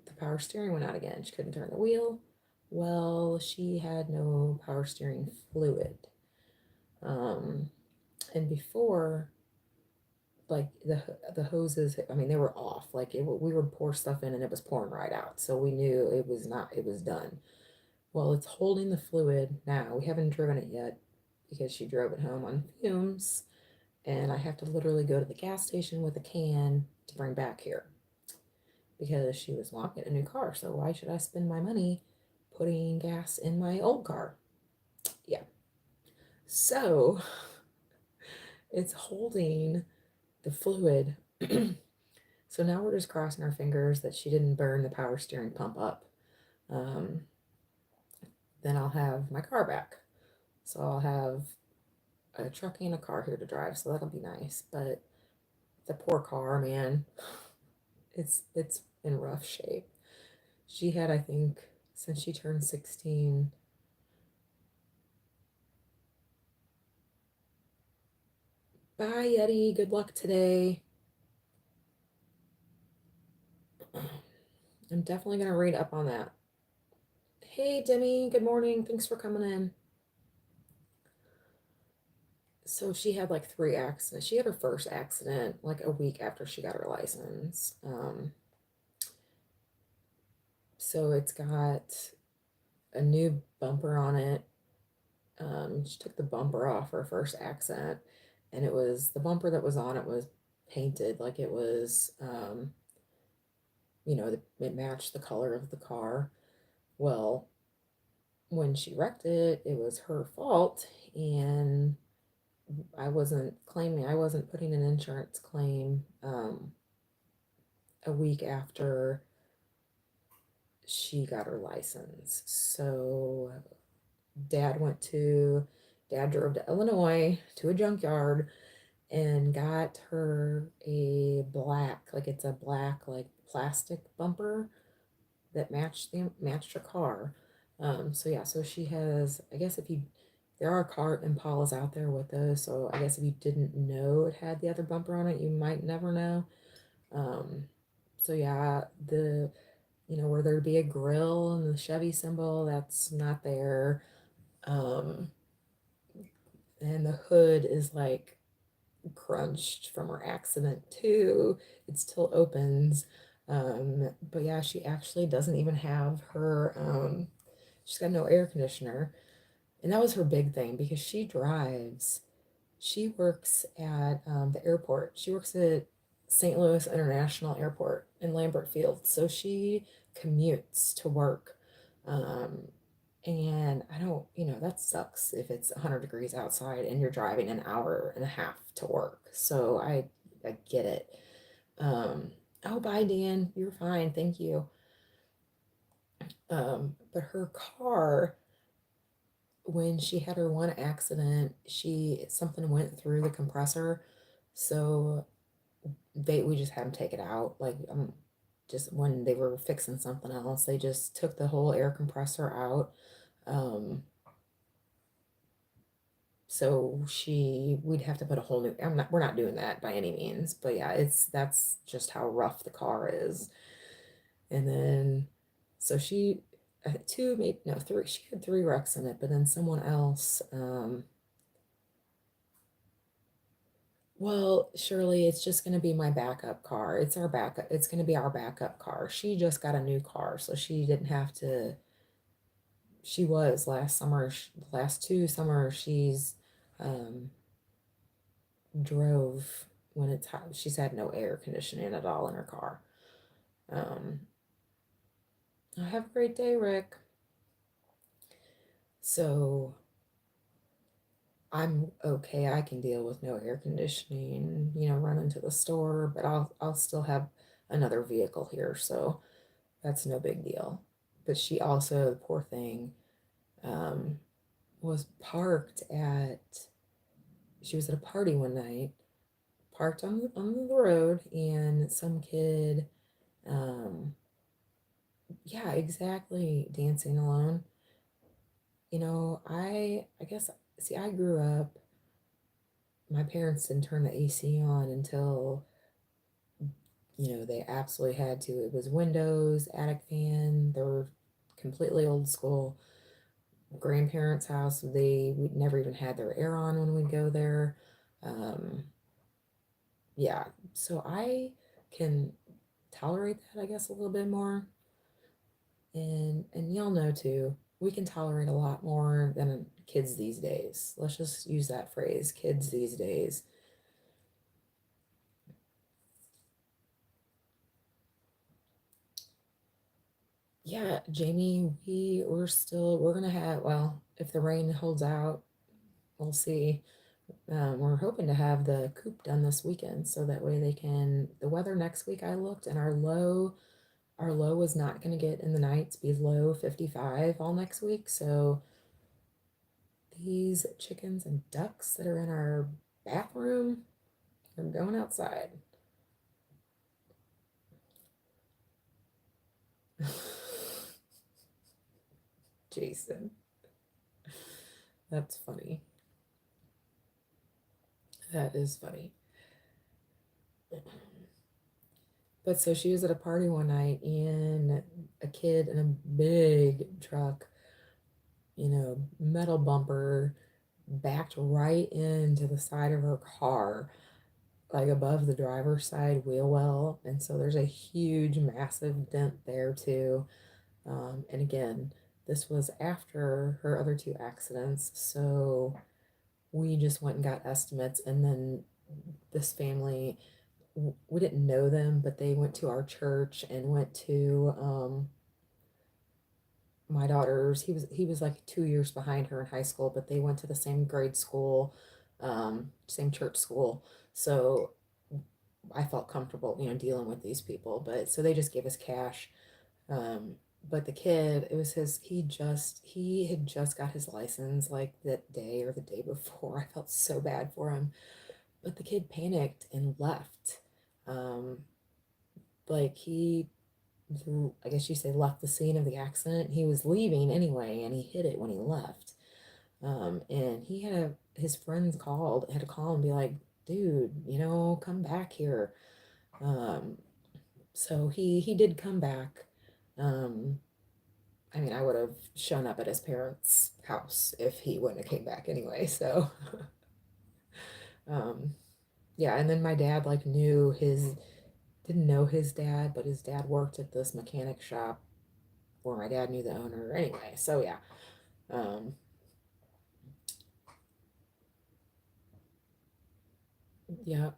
the power steering went out again. She couldn't turn the wheel. Well, she had no power steering fluid. Um, and before, like the hoses, I mean, they were off. Like we would pour stuff in and it was pouring right out. So we knew it was not, it was done. Well, it's holding the fluid now. We haven't driven it yet because she drove it home on fumes. And I have to literally go to the gas station with a can to bring back here because she was wanting a new car. So why should I spend my money putting gas in my old car? Yeah. So it's holding the fluid. So now we're just crossing our fingers that she didn't burn the power steering pump up. Um, then I'll have my car back. So I'll have a truck and a car here to drive. So that'll be nice. But the poor car, man, it's in rough shape. She had, I think, since she turned 16. Bye, Yeti. Good luck today. I'm definitely going to read up on that. Hey, Demi. Good morning. Thanks for coming in. So she had like 3 accidents. She had her first accident like a week after she got her license. So it's got a new bumper on it. She took the bumper off her first accident, and it was the bumper that was on it was painted like it was, it matched the color of the car. Well, when she wrecked it, it was her fault, and I wasn't putting an insurance claim a week after she got her license. So dad drove to Illinois to a junkyard and got her a it's a black like plastic bumper that matched her car. So yeah, so she has, I guess if you there are car Impalas out there with those, so I guess if you didn't know it had the other bumper on it, you might never know. Um, so yeah, where there'd be a grill and the Chevy symbol, that's not there. Um, and the hood is like crunched from her accident too. It still opens. But yeah, she actually doesn't even have she's got no air conditioner. And that was her big thing because she works at the airport. She works at St. Louis International Airport in Lambert Field. So she commutes to work. Um, and I don't, that sucks if it's 100 degrees outside and you're driving an hour and a half to work. So I get it. Um, oh, bye, Dan. You're fine. Thank you. But her car, when she had her one accident, something went through the compressor, so we just had them take it out. Like just when they were fixing something else, they just took the whole air compressor out. Um, so we'd have to put a whole new. We're not doing that by any means, but yeah, that's just how rough the car is. And then, so two, maybe no, three. She had three wrecks in it, but then someone else. Well, Shirley, it's just going to be my backup car. It's our backup. It's going to be our backup car. She just got a new car, so she didn't have to. She was last summer, last two summers, um, drove when it's hot. She's had no air conditioning at all in her car. Um, have a great day, Rick. So I'm okay. I can deal with no air conditioning, run into the store, but I'll still have another vehicle here, so that's no big deal. But she also, the poor thing, um, was parked at. She was at a party one night, parked on the road, and some kid, um, yeah, exactly, dancing alone. I guess, see, I grew up. My parents didn't turn the AC on until they absolutely had to. It was windows, attic fan. They were completely old school. Grandparents' house, we never even had their air on when we'd go there. Um, yeah, so I can tolerate that, I guess, a little bit more. And y'all know too, we can tolerate a lot more than kids these days. Let's just use that phrase, kids these days. Yeah, Jamie, we're gonna have, well, if the rain holds out, we'll see. We're hoping to have the coop done this weekend so that way the weather next week, I looked, and our low is not going to get in the nights below 55 all next week. So these chickens and ducks that are in our bathroom are going outside. Jason, that's funny. That is funny. But so she was at a party one night, and a kid in a big truck, metal bumper, backed right into the side of her car, like above the driver's side wheel well. And so there's a huge, massive dent there too. And again, this was after her other two accidents. So we just went and got estimates. And then this family, we didn't know them, but they went to our church and went to my daughter's. He was like 2 years behind her in high school, but they went to the same grade school, same church school. So I felt comfortable, dealing with these people. But so they just gave us cash. But the kid, it was he had just got his license like that day or the day before. I felt so bad for him. But the kid panicked and left. Um, like I guess you say left the scene of the accident. He was leaving anyway, and he hit it when he left. And his friends had to call and be like, dude, come back here. Um, so he did come back. Um, I mean, I would have shown up at his parents' house if he wouldn't have came back anyway. So, um, yeah. And then my dad didn't know his dad, but his dad worked at this mechanic shop where my dad knew the owner anyway. So yeah. Um, yeah.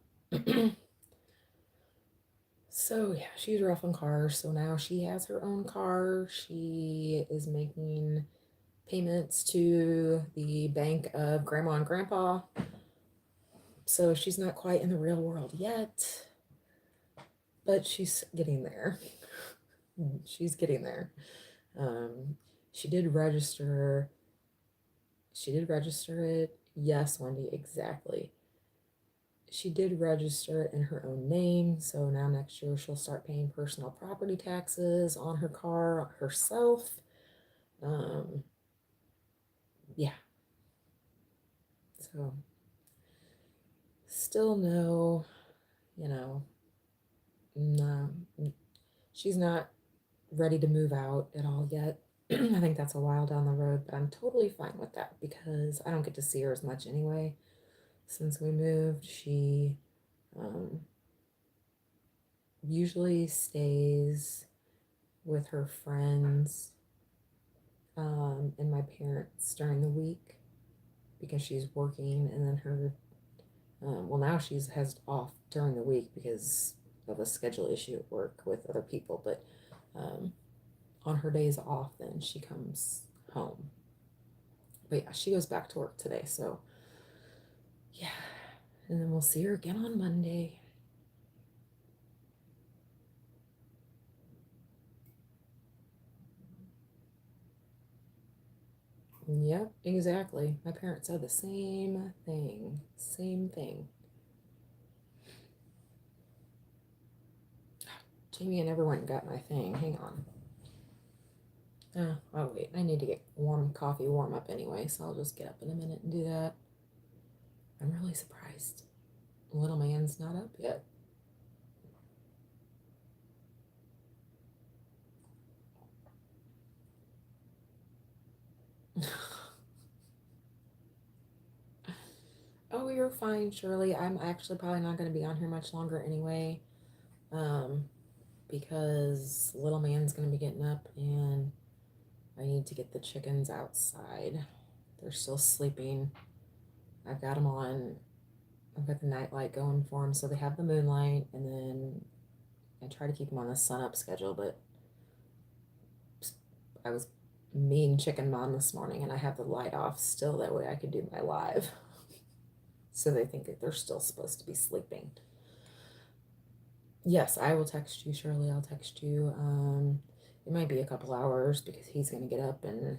So yeah, she's rough on cars. So now she has her own car. She is making payments to the bank of grandma and grandpa. So she's not quite in the real world yet, but she's getting there. She's getting there. Um, she did register. She did register it. Yes, Wendy, exactly. She did register it in her own name, so now next year she'll start paying personal property taxes on her car herself. Um, yeah, so still no, you know, no, she's not ready to move out at all yet. I think that's a while down the road, but I'm totally fine with that because I don't get to see her as much anyway. Since we moved, she um, usually stays with her friends and my parents during the week because she's working, and then her well, now she's has off during the week because of a schedule issue at work with other people, but um, on her days off then she comes home. But yeah, she goes back to work today, so yeah, and then we'll see her again on Monday. Yep, exactly. My parents said the same thing. Same thing. Jamie and everyone got my thing. Hang on. Oh, wait. I need to get coffee warm up anyway, so I'll just get up in a minute and do that. I'm really surprised. Little man's not up yet. Oh, you're fine, Shirley. I'm actually probably not going to be on here much longer anyway, um, because little man's going to be getting up and I need to get the chickens outside. They're still sleeping. I've got them on. I've got the nightlight going for them, so they have the moonlight, and then I try to keep them on the sun up schedule, but I was mean chicken mom this morning and I have the light off still, that way I could do my live. So they think that they're still supposed to be sleeping. Yes, I will text you, Shirley. I'll text you. It might be a couple hours because he's gonna get up and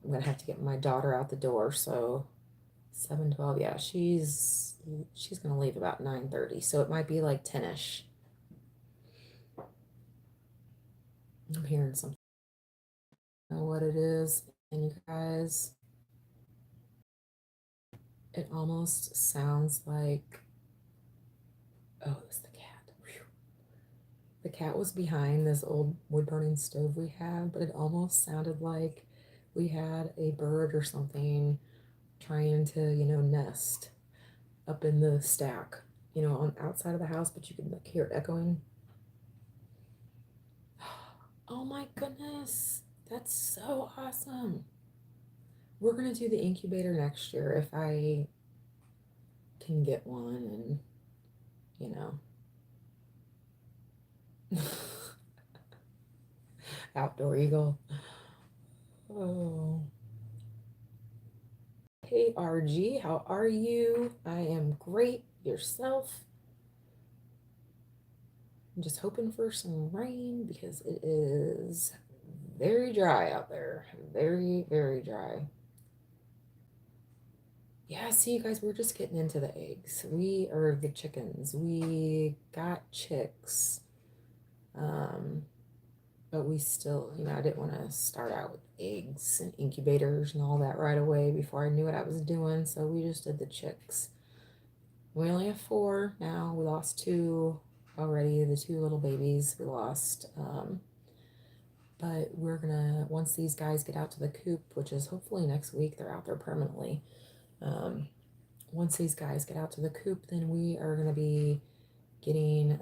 I'm gonna have to get my daughter out the door. So 7:12. Yeah, she's gonna leave about 9:30. So it might be like 10ish. I'm hearing something. I don't know what it is, and you guys, it almost sounds like, oh, it was the cat. Whew. The cat was behind this old wood burning stove we have, but it almost sounded like we had a bird or something trying to, nest up in the stack, on outside of the house, but you can like hear it echoing. Oh my goodness, that's so awesome. We're gonna do the incubator next year if I can get one, and you know, outdoor eagle. Oh, hey RG, how are you? I am great. Yourself? I'm just hoping for some rain because it is very dry out there. Very, very dry. Yeah, see, you guys, we're just getting into the eggs. Are the chickens. We got chicks. Um, but we still, I didn't want to start out with eggs and incubators and all that right away before I knew what I was doing. So we just did the chicks. We only have four now. We lost two already, the two little babies we lost. But we're gonna, once these guys get out to the coop, which is hopefully next week, they're out there permanently. Um, once these guys get out to the coop, then we are gonna be getting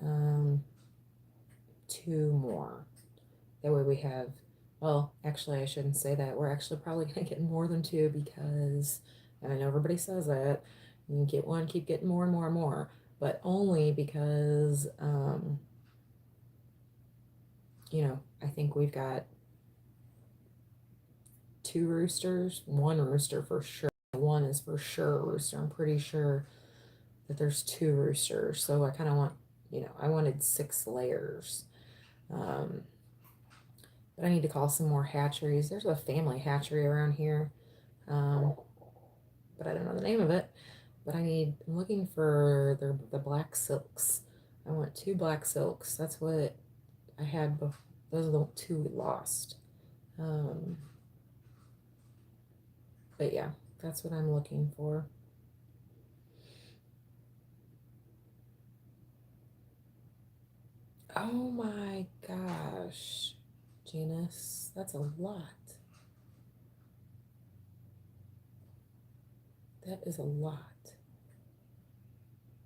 two more. That way we have, well, actually, I shouldn't say that. We're actually probably gonna get more than two because, and I know everybody says that, you get one, keep getting more and more and more, but only because, I think we've got two roosters, one rooster for sure. One is for sure a rooster. I'm pretty sure that there's two roosters. So I kind of want, I wanted 6 layers. Um, But I need to call some more hatcheries. There's a family hatchery around here, um, but I don't know the name of it. But I'm looking for the black silks. I want 2 black silks. That's what I had before. Those are the 2 we lost. Um, but yeah, that's what I'm looking for. Oh my gosh, Janice, that's a lot. That is a lot.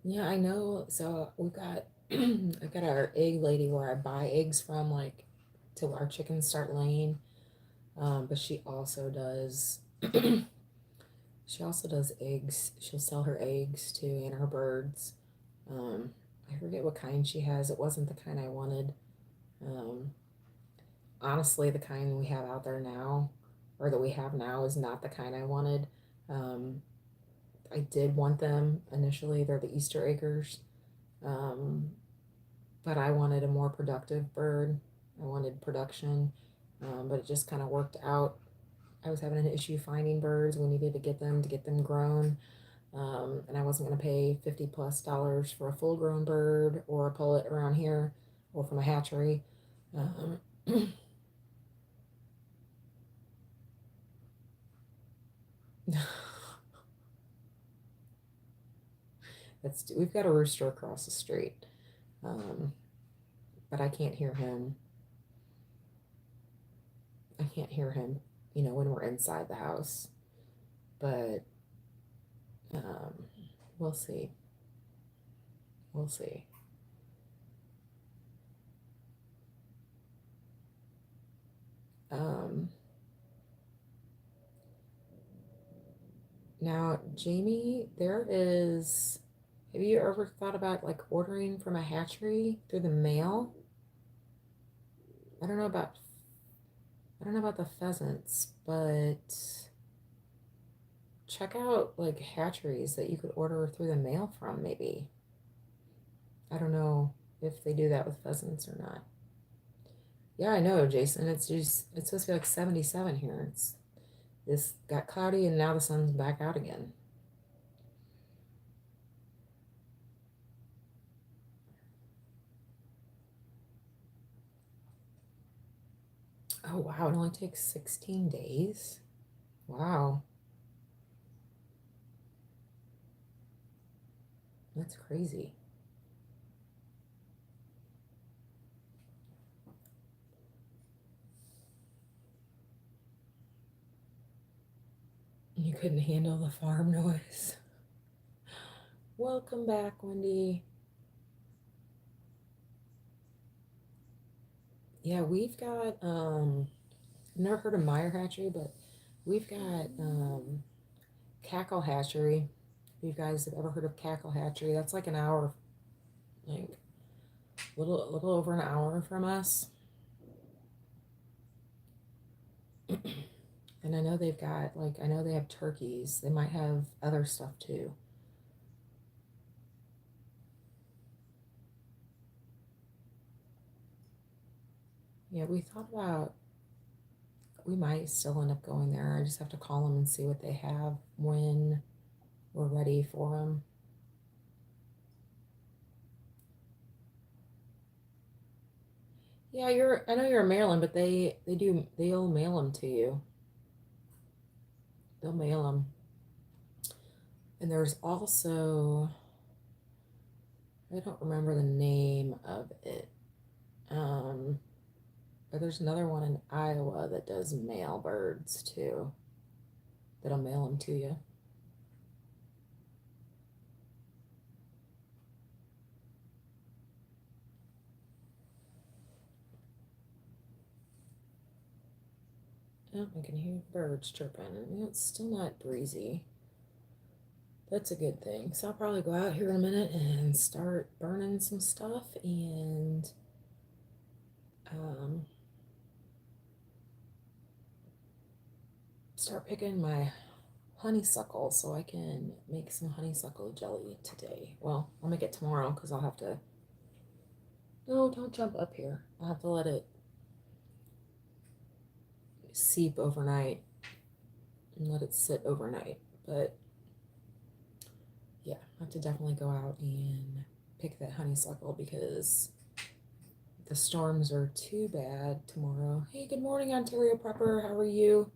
Yeah, I know. So we got I got our egg lady where I buy eggs from, like till our chickens start laying. But she also does eggs. She'll sell her eggs too and her birds. Um, I forget what kind she has. It wasn't the kind I wanted. Um, Honestly, the kind we have out there now, or that we have now, is not the kind I wanted. Um, I did want them initially. They're the Easter eggers. Um, but I wanted a more productive bird. I wanted production, but it just kind of worked out. I was having an issue finding birds. We needed to get them grown, and I wasn't going to pay $50+ for a full grown bird or a pullet around here, or from a hatchery. Um, we've got a rooster across the street, um, but I can't hear him. I can't hear him, when we're inside the house. But um, we'll see. We'll see. Um, Now, Jamie, there is. Have you ever thought about like ordering from a hatchery through the mail? I don't know about I don't know about the pheasants, but check out like hatcheries that you could order through the mail from, maybe. I don't know if they do that with pheasants or not. Yeah, I know, Jason. It's supposed to be like 77 here. This got cloudy and now the sun's back out again. Oh wow, it only takes 16 days. Wow, that's crazy. You couldn't handle the farm noise. Welcome back, Wendy. Yeah, we've got I've never heard of Meyer Hatchery, but we've got Cackle Hatchery. If you guys have ever heard of Cackle Hatchery, that's like an hour, like a little over an hour from us. And I know they have turkeys. They might have other stuff too. Yeah, we might still end up going there. I just have to call them and see what they have when we're ready for them. Yeah, I know you're in Maryland, but they'll mail them to you. They'll mail them. And there's also, I don't remember the name of it. Um, but there's another one in Iowa that does mail birds too. That'll mail them to you. Oh, I can hear birds chirping, and it's still not breezy. That's a good thing. So I'll probably go out here in a minute and start burning some stuff and um, start picking my honeysuckle so I can make some honeysuckle jelly today. Well, I'll make it tomorrow because I'll have to. No, don't jump up here. I'll have to let it. seep overnight and let it sit overnight. But yeah, I have to definitely go out and pick that honeysuckle because the storms are too bad tomorrow. Hey, good morning, Ontario Prepper. How are you?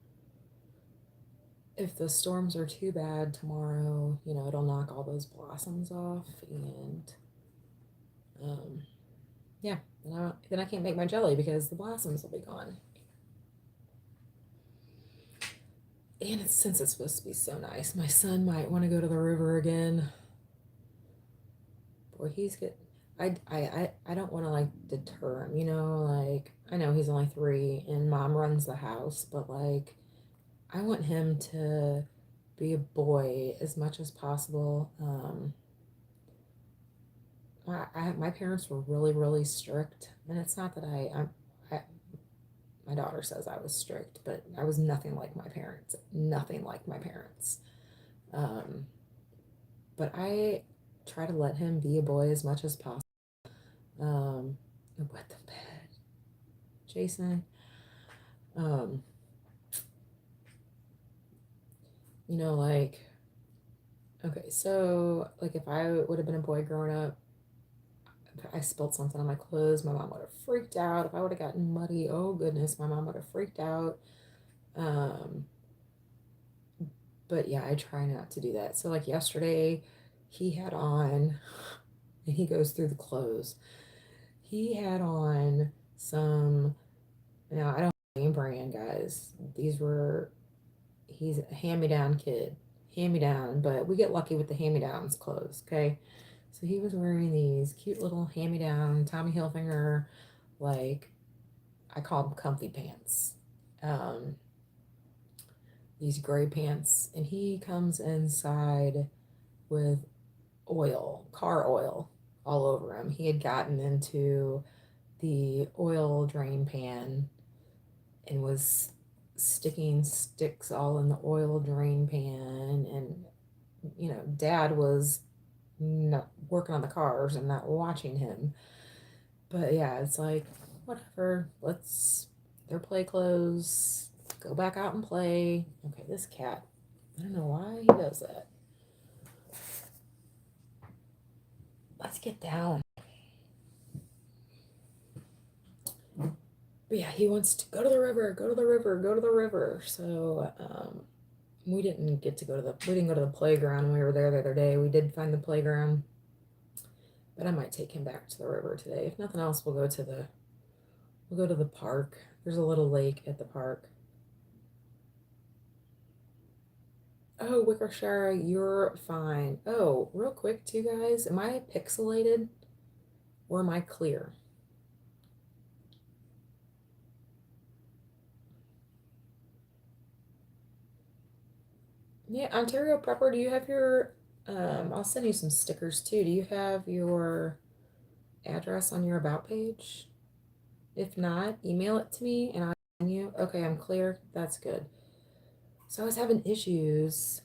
If the storms are too bad tomorrow, you know, it'll knock all those blossoms off, and yeah, then I can't make my jelly because the blossoms will be gone. And since it's supposed to be so nice, my son might want to go to the river again. Boy, he's good. I don't want to like deter him, you know, like I know he's only 3 and mom runs the house, but like I want him to be a boy as much as possible. My parents were really, really strict, and it's not that I my daughter says I was strict, but I was nothing like my parents, nothing like my parents. Um, but I try to let him be a boy as much as possible. Wet the bed, Jason. Um, you know, like, okay, so like if I would have been a boy growing up, if I spilled something on my clothes, my mom would have freaked out. If I would have gotten muddy, oh goodness, my mom would have freaked out. Um, but yeah, I try not to do that. So like yesterday, he had on, and he goes through the clothes. He had on some, now I don't name brand, guys. These were, he's a hand-me-down kid, hand-me-down, but we get lucky with the hand-me-downs clothes, okay? So he was wearing these cute little hand-me-down Tommy Hilfiger, like, I call them comfy pants. Um, these gray pants, and he comes inside with oil, car oil, all over him. He had gotten into the oil drain pan and was sticking sticks all in the oil drain pan. And, you know, dad was not working on the cars and not watching him. But yeah, it's like, whatever, let's, their play clothes, go back out and play. Okay, this cat, I don't know why he does that. Let's get down. But yeah, he wants to go to the river, go to the river, go to the river. So we didn't go to the playground when we were there the other day. We did find the playground, but I might take him back to the river today. If nothing else, we'll go to the park. There's a little lake at the park. Oh, Wickershire, you're fine. Oh, real quick too, guys, am I pixelated or am I clear? Yeah, Ontario Prepper, do you have your I'll send you some stickers too. Do you have your address on your about page? If not, email it to me and I'll send you. Okay, I'm clear. That's good. So I was having issues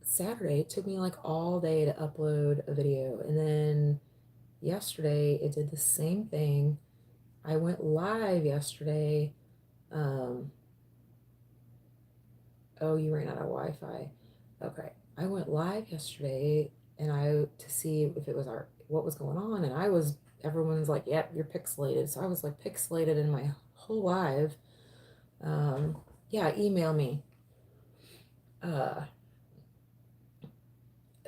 Saturday. It took me like all day to upload a video. And then yesterday it did the same thing. I went live yesterday. Um, oh, you ran out of Wi-Fi. Okay. I went live yesterday and to see if it was what was going on, and everyone's like, yep, you're pixelated. So I was like pixelated in my whole live. Yeah, email me. Uh,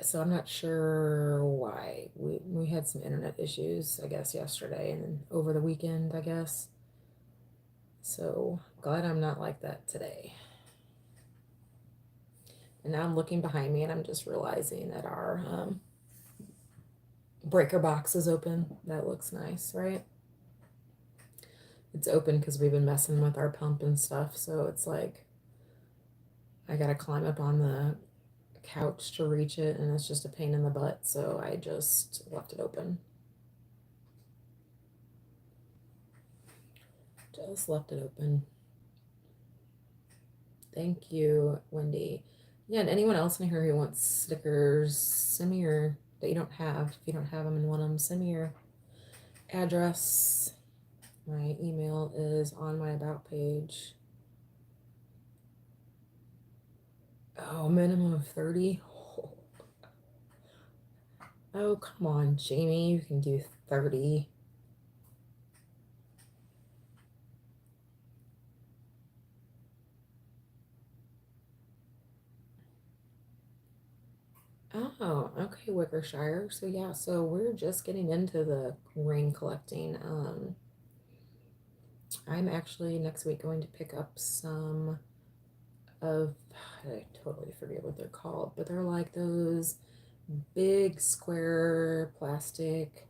so I'm not sure why. We had some internet issues, I guess, yesterday and then over the weekend, I guess. So glad I'm not like that today. And now I'm looking behind me and I'm just realizing that our breaker box is open. That looks nice, right? It's open because we've been messing with our pump and stuff. So it's like I gotta climb up on the couch to reach it, and it's just a pain in the butt. So I just left it open. Just left it open. Thank you, Wendy. Yeah, and anyone else in here who wants stickers, send me your, that you don't have. If you don't have them and want them, send me your address. My email is on my about page. Oh, minimum of 30. Oh, come on, Jamie. You can do 30. Oh, okay, Wickershire. So yeah, so we're just getting into the ring collecting. I'm actually next week going to pick up some of, I totally forget what they're called, but they're like those big square plastic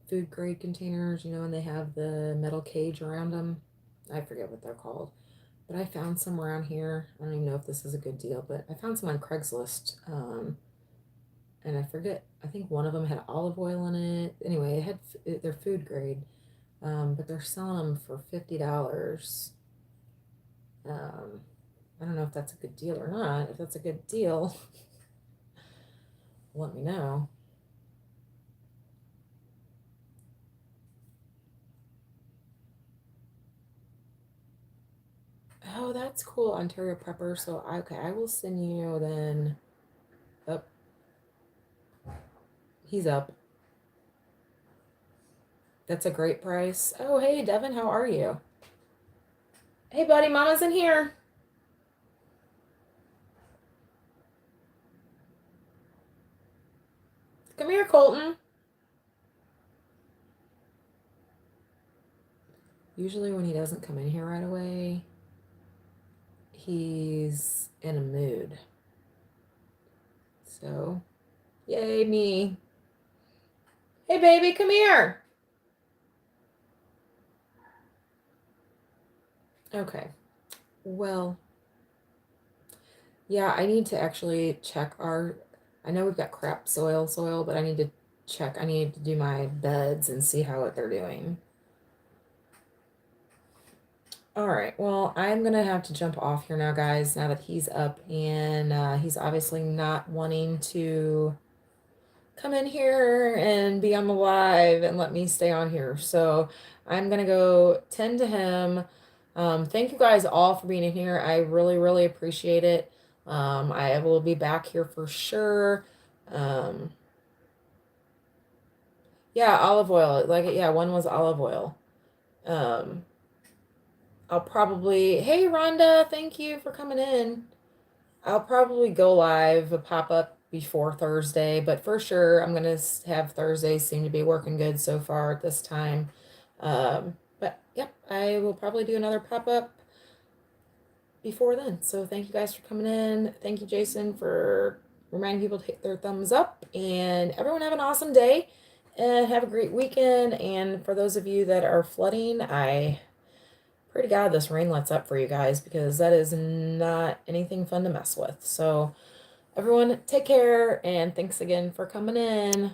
food grade containers, you know, and they have the metal cage around them. I forget what they're called, but I found some around here. I don't even know if this is a good deal, but I found some on Craigslist. And I forget, I think one of them had olive oil in it. Anyway, they're food grade, but they're selling them for $50. Um, I don't know if that's a good deal or not. If that's a good deal, let me know. Oh, that's cool, Ontario Prepper. So, okay, I will send you then. Up, he's up. That's a great price. Oh, hey, Devin, how are you? Hey, buddy, Mama's in here. Come here, Colton. Usually, when he doesn't come in here right away, he's in a mood. So, yay, me. Hey, baby, come here. Okay. Well, yeah, I need to actually check our. I know we've got crap soil, but I need to check. I need to do my beds and see how they're doing. All right. Well, I'm gonna have to jump off here now, guys. Now that he's up and he's obviously not wanting to come in here and be on the live and let me stay on here. So I'm gonna go tend to him. Thank you guys all for being in here. I really, really appreciate it. I will be back here for sure. Um, yeah, olive oil. Like, yeah, one was olive oil. Um, I'll probably, hey Rhonda, thank you for coming in. I'll probably go live a pop up before Thursday, but for sure I'm gonna have Thursdays seem to be working good so far at this time. But yep, I will probably do another pop up before then. So thank you guys for coming in. Thank you, Jason, for reminding people to hit their thumbs up. And everyone have an awesome day and have a great weekend. And for those of you that are flooding, I pray to God this rain lets up for you guys because that is not anything fun to mess with. So everyone, take care and thanks again for coming in.